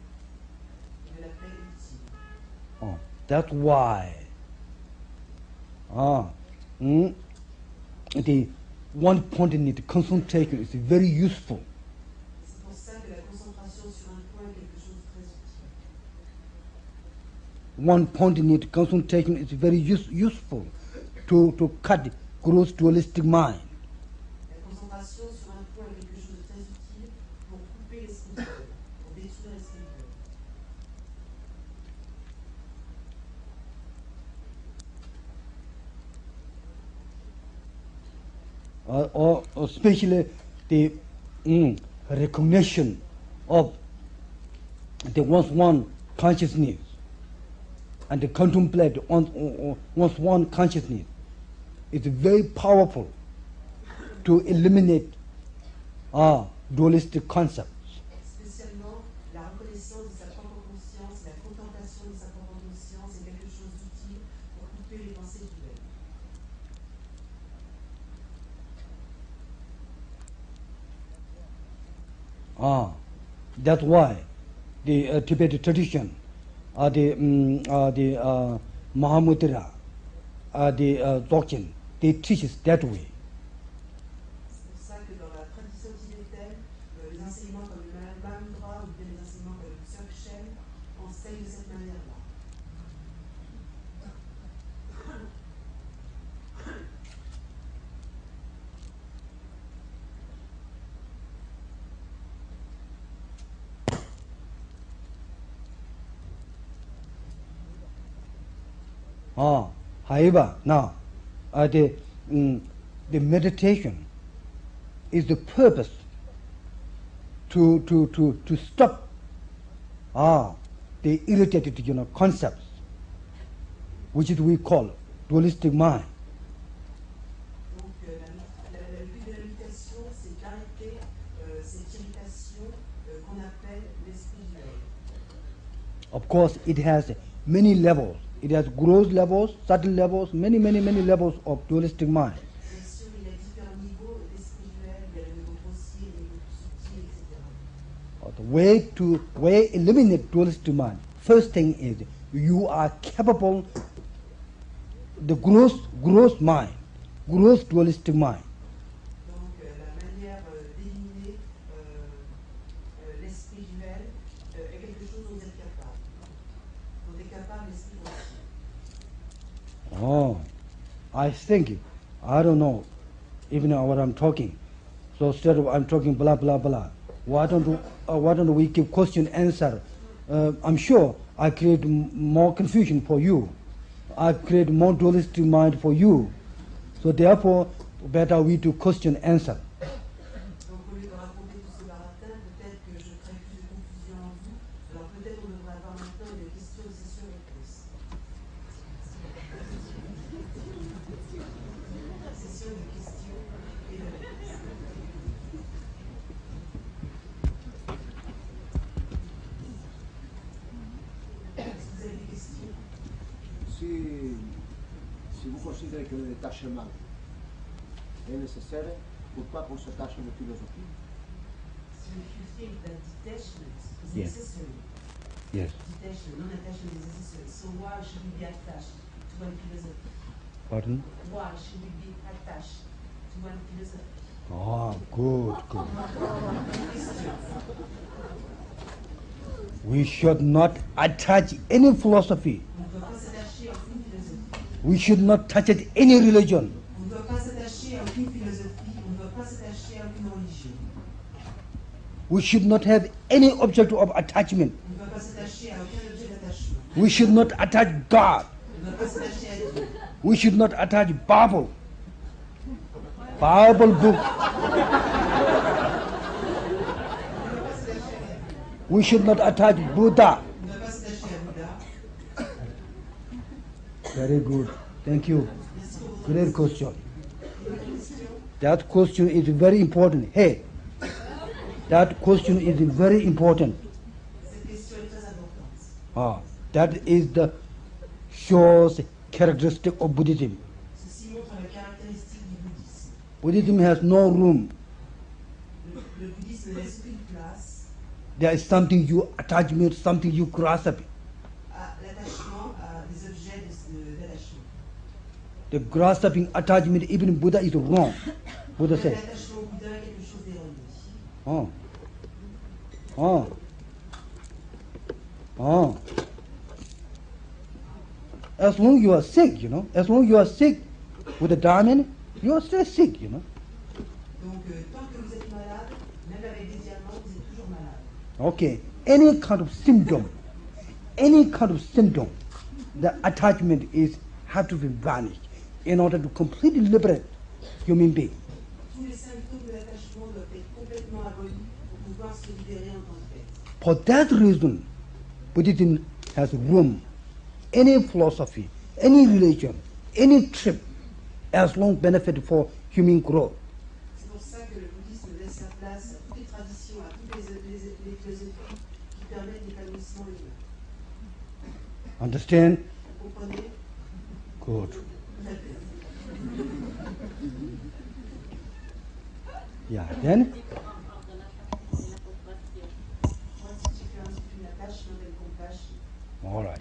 de la paix ultime. That's why the one point in it, concentration, is very useful. C'est pour ça que la concentration sur un point est quelque chose de très utile. One point in it, concentration, is very useful to cut gross dualistic mind. La concentration sur un point est quelque chose de très utile pour couper l'esprit duel, pour détruire l'esprit duel. Or especially the recognition of the one's one consciousness and the contemplate one's one consciousness is very powerful to eliminate dualistic concepts. Spécialement, la reconnaissance de sa propre conscience, la contemplation de sa propre conscience est quelque chose d'utile pour couper les pensées duelles. That's why the Tibetan tradition, the Mahamudra, the Dzogchen, they teach us that way. C'est pour ça que dans la tradition tibétaine, les enseignements comme le Mahamudra ou bien les enseignements comme le Dzogchen enseignent de cette manière-là. However, now the meditation is the purpose to stop the irritated concepts, which we call dualistic mind. Donc le but de la méditation, c'est d'arrêter cette irritation qu'on appelle l'esprit duel. Of course, it has many levels. It has gross levels, subtle levels, many levels of dualistic mind. Bien sûr, il y a différents niveaux d'esprit duel, il y a le niveau grossier, le niveau plus subtil, etc. The way to eliminate dualistic mind, first thing is you are capable, the gross mind, gross dualistic mind. Donc la manière d'éliminer par l'esprit conscient. Oh, I think, I don't know, even what I'm talking. So instead of I'm talking blah, blah, blah, why don't we give question answer? I'm sure I create more confusion for you. I create more dualistic mind for you. So therefore, better we do question answer. Donc au lieu de raconter tout ce baratin, peut-être que je crée plus de confusion en vous. Alors peut-être on devrait avoir maintenant une question-session-réponse. Session de questions et de réponses. Est-ce que vous avez des questions? Si vous considérez que le détachement est nécessaire, pourquoi qu'on s'attache à la philosophie? So if you think that detachment is Yes. necessary, Yes. detachment, non-attachment is necessary, so why should we be attached to one philosophy? Pardon? Why should we be attached to one philosophy? Oh, good, good. We should not attach any philosophy. On ne doit pas s'attacher à aucune philosophie. We should not touch it any religion. On ne doit pas s'attacher à aucune philosophie. On ne doit pas s'attacher à aucune religion. We should not have any object of attachment. On ne doit pas s'attacher à aucun objet d'attachement. We should not attach God. On ne doit pas s'attacher à Dieu. We should not attach Bible. Bible book. We should not attach Buddha. On ne doit pas s'attacher à Bouddha. Very good. Thank you. Merci pour votre Great question. question. That question is very important. Hey, that question is very important. Cette question est très importante. That is the shows characteristic of Buddhism. Ceci montre la caractéristique du bouddhisme. Buddhism has no room. Le bouddhisme ne laisse aucune place There is something you attachment, something you grasp. à l'attachement à des objets d'attachement. The grasping attachment, even Buddha is wrong. Buddha said. L'attachement au Bouddha est quelque chose d'erroné. As long as you are sick, as long as you are sick with a diamond, you are still sick, Donc, tant que vous êtes malade, même avec des diamants, vous êtes toujours malade. Okay, any kind of symptom, the attachment have to be vanished in order to completely liberate human being. Tous les symptômes de l'attachement doivent être complètement abolis pour pouvoir se libérer en tant que tel. For that reason, Buddhism has room. Any philosophy, any religion, any trip, as long benefit for human growth. C'est pour ça que le bouddhisme laisse sa place à toutes les traditions, à toutes les philosophies qui permettent l'épanouissement humain. Understand? Vous comprenez? Good. Très bien. Yeah, then? What's the difference between attachment and compassion? All right.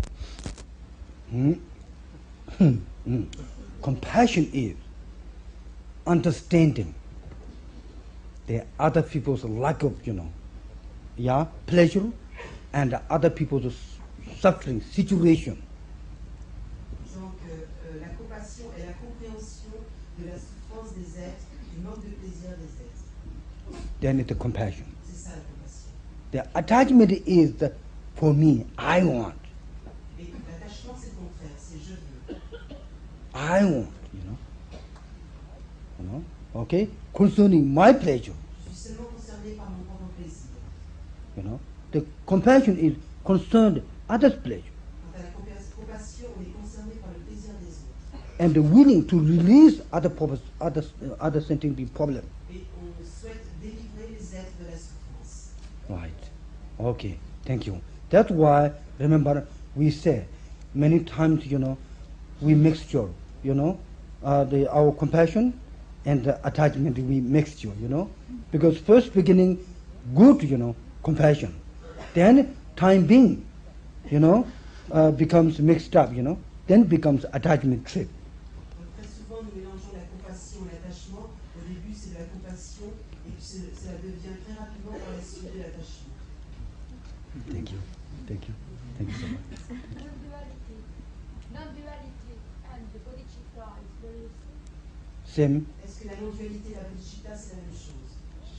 Compassion is understanding the other people's lack of, pleasure and other people's suffering situation. Donc, la compassion est la compréhension de la souffrance des êtres, du manque de plaisir des êtres. Then it's compassion. C'est ça la compassion. The attachment is the, for me, I want. Et l'attachement, c'est le contraire, c'est je veux. I want, okay? Concerning my pleasure, Je suis seulement concerné par mon propre plaisir. The compassion is concerned others' pleasure Quant à la compassion, on est concerné par le plaisir des autres. and willing to release other sentient problem. Et on souhaite délivrer les êtres de la souffrance. Right. Okay. Thank you. That's why, remember, we say many times, we mixture, our compassion and the attachment, we mixture, because first beginning, good, compassion. Then time being, becomes mixed up, then becomes attachment trip. Donc très souvent, nous mélangeons la compassion et l'attachement. Au début, c'est de la compassion, et puis cela devient très rapidement par la suite de l'attachement. Thank you. Thank you. Thank you so much. Non-duality and the bodhicitta is very Same, Est-ce que la non-dualité et la bodhicitta, c'est la même chose?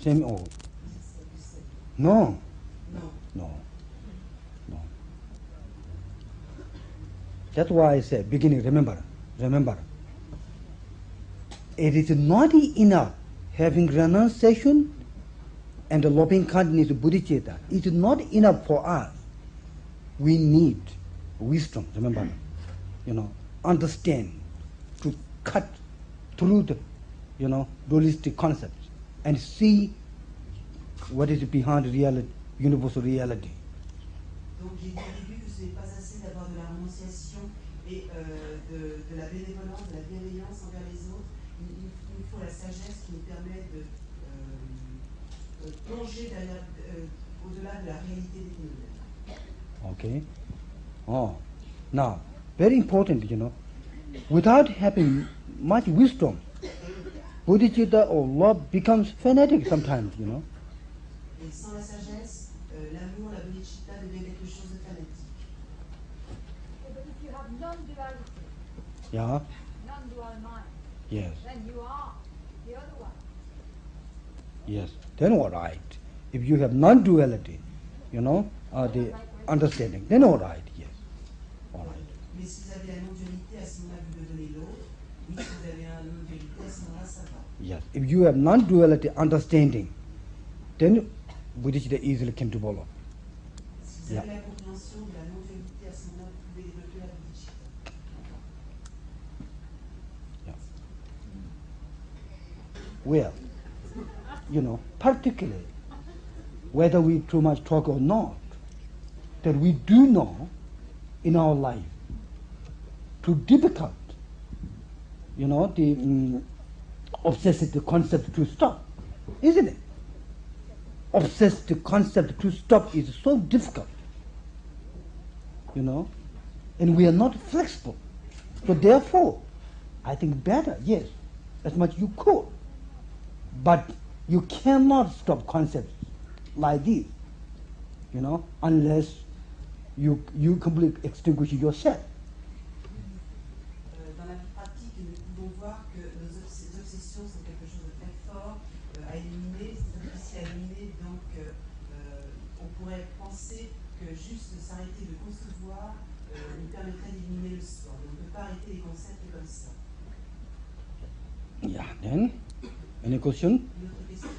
same or C'est plus simple. no, Non. no, no. That's why I said beginning. Remember. It is not enough having renunciation and the loving kindness bodhicitta. It is not enough for us. We need wisdom. Remember, understand to cut through the, dualistic concepts and see what is behind reality, universal reality. Donc j'ai dit au début que ce n'est pas assez d'avoir de la renonciation et de la bénévolence, de la bienveillance envers les autres. Il nous faut la sagesse qui nous permet de plonger au-delà de la réalité des phénomènes. Okay. Oh, now very important. Without having much wisdom, bodhicitta or love becomes fanatic sometimes. Et sans la sagesse, l'amour, la bodhicitta devient quelque chose de fanatique. But if you have non-duality, Yeah. non-dual mind, Yes. then you are the other one. Yes. Then all right. If you have non-duality, the understanding, then all right. Yes. All right. Mais si vous avez la non-dualité, à ce moment-là, vous devenez l'autre. Oui, si vous avez la non-dualité, à ce moment-là, ça va. Yes. If you have non-duality understanding, then bodhicitta easily can develop. Si vous avez la compréhension de la non-dualité, à ce moment-là, vous pouvez développer la bodhicitta. Well, particularly, whether we too much talk or not, that we do know in our life, too difficult, the obsessive concept to stop, isn't it? Obsessive concept to stop is so difficult, and we are not flexible. So therefore, I think better, yes, as much you could, but you cannot stop concepts like this, unless you completely extinguish yourself. Dans la vie pratique, nous pouvons voir que nos obsessions sont quelque chose de très fort à éliminer, c'est difficile à éliminer, donc on pourrait penser que juste s'arrêter de concevoir nous permettrait d'éliminer le soi. On ne peut pas arrêter les concepts comme ça. Yeah, then, any question? Une autre question?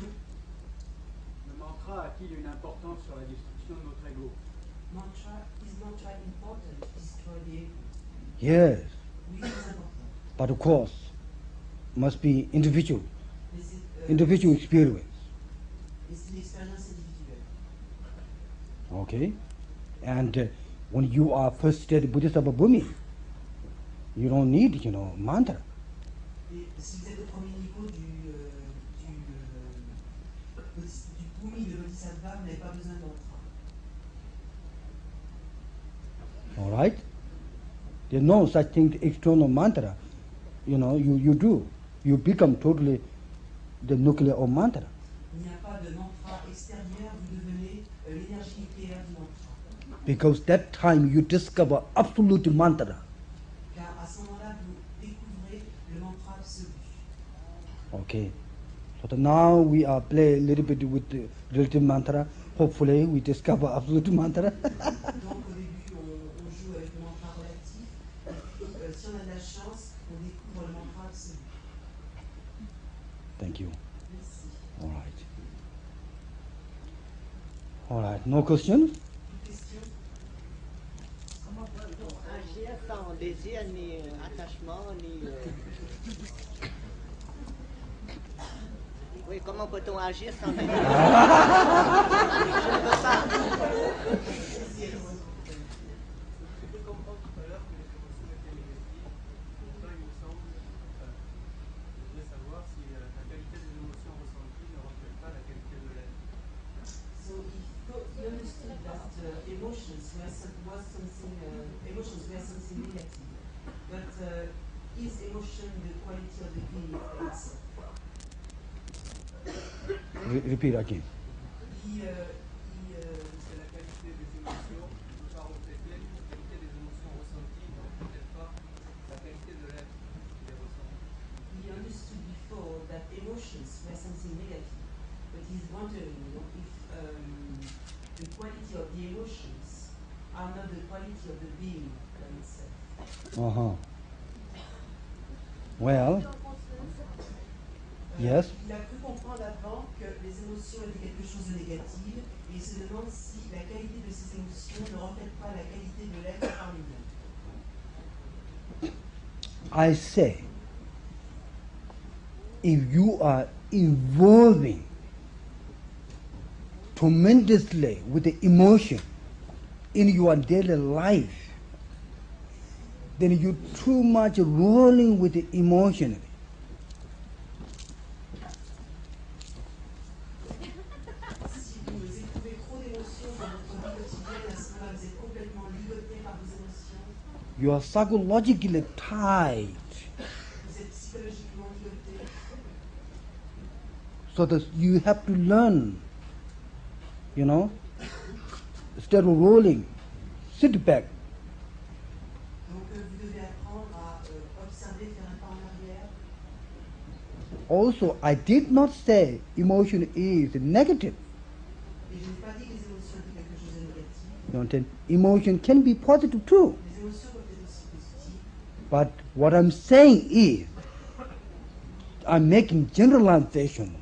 Le mantra a-t-il une importance sur la destruction de notre ego? Is mantra important to destroy the ego? Yes, Oui, c'est important. but of course, must be individual Mais experience. c'est une expérience individuelle. Okay, and when you are first stage Bodhisattva Bhumi, you don't need, mantra. Et si vous êtes au premier niveau du Bhumi de Bodhisattva, vous n'avez pas besoin de mantra. All right? There's no such thing, external mantra. You do. You become totally the nuclear of mantra. Il n'y a pas de mantra extérieur, vous devenez l'énergie nucléaire du mantra. Because that time you discover absolute mantra. Car à ce moment-là, vous découvrez le mantra absolu. Okay. So now we are play a little bit with the relative mantra. Hopefully we discover absolute mantra. Donc au début, on joue avec le mantra relatif. Et puis, si on a de la chance, on découvre le mantra absolu. Thank you. Merci. All right. All right. No question? Une question? Comment peut-on agir sans désir, ni attachement, ni... Oui, comment peut-on agir sans désir? Je ne veux pas. Je peux comprendre tout à l'heure que les émotions étaient négatives. Pourtant, il me semble, je voudrais savoir si la qualité des émotions ressenties ne reflète pas la qualité de l'être. So he understood that emotions were something negative, but is emotion the quality of the being itself? Repeat again. C'est la qualité des the quality of the emotions are not the quality of the being by itself. Uh-huh. Well, yes. Il a cru comprendre avant que les émotions étaient quelque chose de négatif et il se demande si la qualité de ces émotions ne reflète pas la qualité de l'être en lui-même. I say, if you are involving tremendously with the emotion in your daily life, then you're too much rolling with it emotionally. Si vous éprouvez trop d'émotions dans votre vie quotidienne, à ce moment-là, vous êtes complètement ligoté par vos émotions. You are psychologically tied, Vous êtes psychologiquement ligoté. so that you have to learn, instead of rolling, sit back. Donc vous devez apprendre à observer, faire un pas en arrière. Also, I did not say emotion is negative. Et je n'ai pas dit que les émotions étaient quelque chose de négatif. You understand? Emotion can be positive too. Les émotions peuvent être aussi positives. But what I'm saying is, I'm making generalization.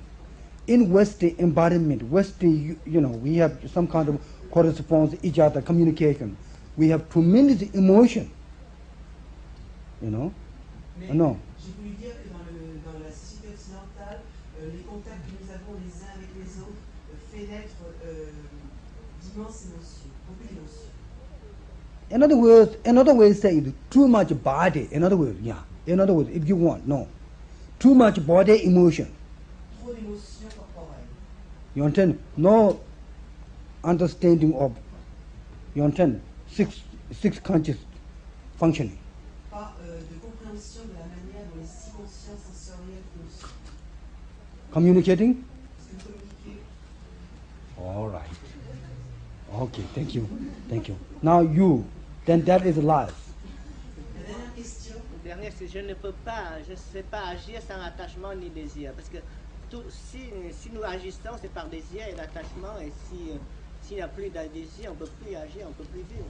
In Western environment, Western, we have some kind of correspondence, each other, communication. We have tremendous emotion. Mais No. j'ai voulu dire que dans la société occidentale, les contacts que nous avons les uns avec les autres fait naître d'immenses émotions, beaucoup d'émotions. Another way to say it, too much body. In other words, if you want, no. Too much body emotion. Trop d'émotions corporelles. You understand? No understanding of, six conscious functioning. Pas de compréhension de la manière dont les six consciences sensorielles fonctionnent. Communicating? Est-ce que vous communiquez? All right. Okay, thank you. Now you, then that is life. La dernière question. Le dernier, c'est je ne sais pas agir sans attachement ni désir. Parce que si nous agissons, c'est par désir et l'attachement. Et s'il n'y a plus de désir, on ne peut plus agir, on ne peut plus vivre.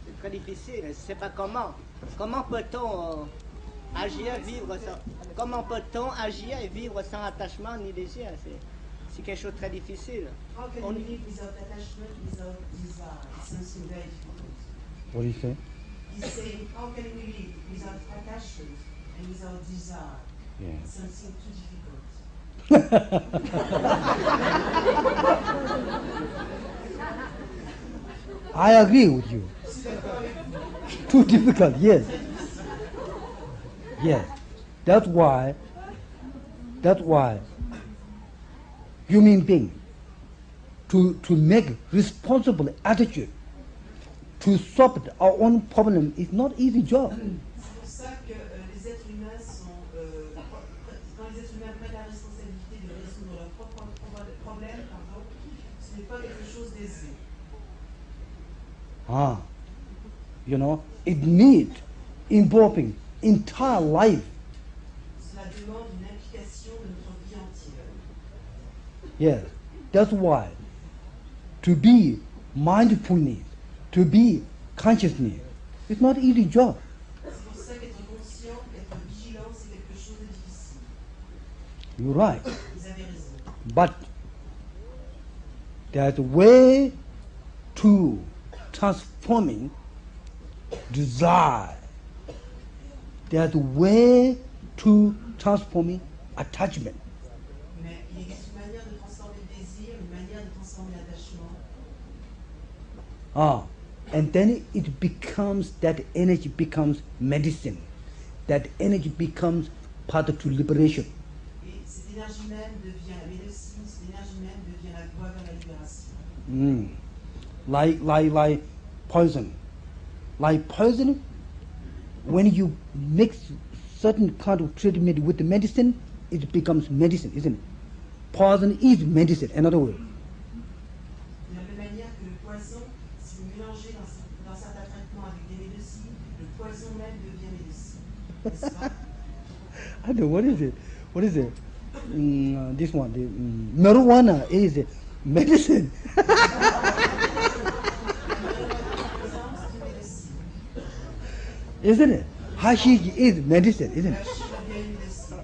C'est très difficile. Je ne sais pas comment. Comment peut-on agir, vivre sans... Comment peut-on agir et vivre sans attachement ni désir? C'est quelque chose de très difficile. How can we live without attachment, without desire? It's something very difficult. What do you say? He's saying, how can we live without attachment and without desire? Yeah. It's something too difficult. I agree with you. Too difficult, yes. Yes. That's why human being to make responsible attitude to solve our own problem is not easy job. C'est pour ça que les êtres humains quand les êtres humains prennent la responsabilité de résoudre leurs propres problèmes, ce n'est pas quelque chose d'aisé. It needs involving entire life. Cela demande une implication de notre vie entière. Yes, that's why to be mindfulness, to be consciousness, it's not easy job. C'est pour ça qu'être conscient, être vigilant, c'est quelque chose de difficile. You're right. Vous avez raison. But there's a way to transforming desire. There's a way to transforming attachment. Mais il existe une manière de transformer le désir, une manière de transformer l'attachement. And then that energy becomes medicine. That energy becomes path to liberation. Et cette énergie même devient la médecine, cette énergie même devient la voie vers la libération. Like poison. Like poison, when you mix certain kind of treatment with the medicine, it becomes medicine, isn't it? Poison is medicine, in other words. De la même manière que le poison, si vous mélangez dans certains traitements avec des médecines, le poison même devient médecine. N'est-ce pas? I don't know, what is it? This one, the marijuana is medicine. Isn't it? Hashish is medicine, isn't Le it? hashish devient une médecine.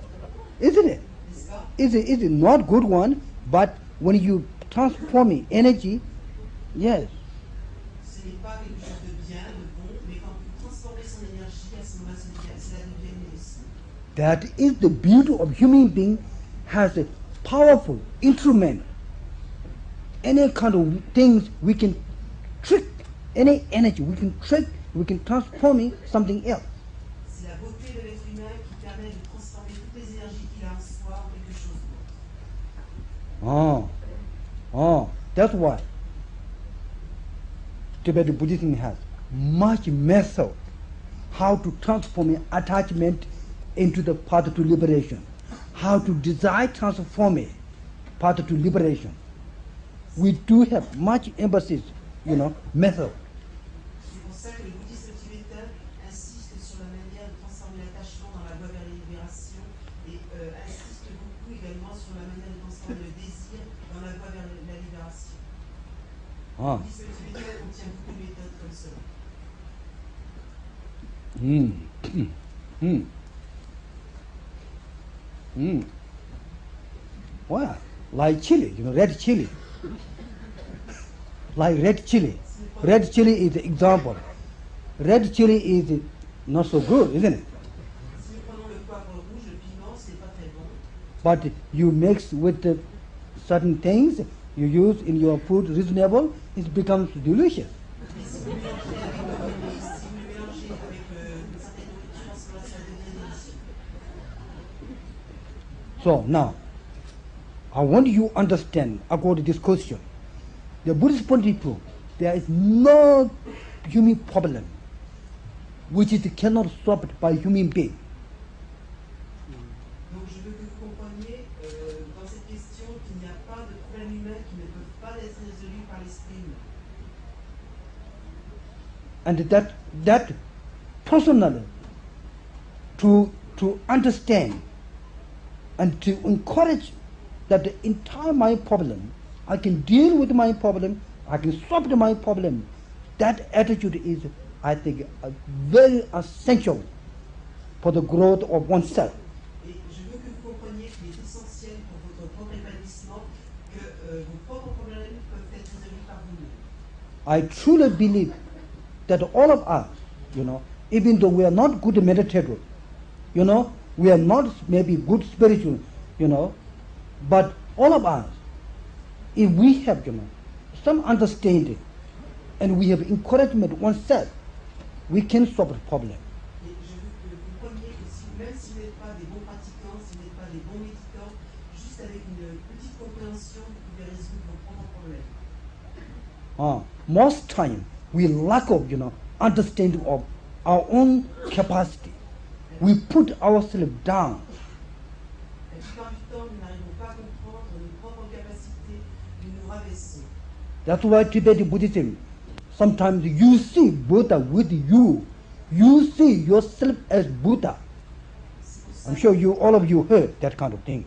Isn't it? N'est-ce pas? It's not good one, but when you transform energy, yes. Ce n'est pas quelque chose de bien, de bon, mais quand vous transformez son énergie, à ce moment-là, cela devient une médecine. That is the beauty of human being has a powerful instrument. Any kind of things we can trick, any energy we can trick, we can transform it something else. C'est la beauté de l'être humain qui permet de transformer toutes les énergies qu'il a en soi en quelque chose d'autre. That's why Tibetan Buddhism has much method how to transform attachment into the path to liberation, how to desire transform it, path to liberation. We do have much emphasis, method. C'est pour ça que le bouddhisme tibétain insiste sur la manière de transformer l'attachement dans la voie vers la libération et insiste beaucoup également sur la manière de transformer le désir dans la voie vers la libération. Le bouddhisme tibétain contient beaucoup de méthodes comme cela. Well, like chili, red chili. Like red chili. Red chili is the example. Red chili is not so good, isn't it? Si nous prenons le poivre rouge, le piment, ce n'est pas très bon. But you mix with the certain things you use in your food reasonable, it becomes delicious. Mais si vous le mélangez avec une certaine nourriture, à ce moment-là, ça devient délicieux. So now, I want you to understand according to this question. The Buddhist point of view, there is no human problem which is cannot solved by human being. Donc je veux que vous compreniez dans cette question qu'il n'y a pas de problème humain qui ne peuvent pas être résolus par l'esprit humain. And that personally to understand and to encourage that the entire my problem, I can deal with my problem, I can solve my problem. That attitude is, I think, very essential for the growth of oneself. Et je veux que vous compreniez qu'il est essentiel pour votre propre épanouissement que vos propres problèmes peuvent être résolus par vous-même. I truly believe that all of us, even though we are not good meditators, we are not maybe good spiritual, but all of us, if we have, some understanding and we have encouragement oneself, we can solve the problem. Et je veux que vous compreniez que même si vous n'êtes pas des bons pratiquants, si vous n'êtes pas des bons méditants, juste avec une petite compréhension, vous pouvez résoudre vos propres problèmes. Most time we lack of understanding of our own capacity. We put ourselves down. La plupart du temps, nous n'arrivons pas à comprendre nos propres capacités, nous nous rabaissons. That's why Tibetan Buddhism, sometimes you see Buddha with you. You see yourself as Buddha. I'm sure all of you heard that kind of thing.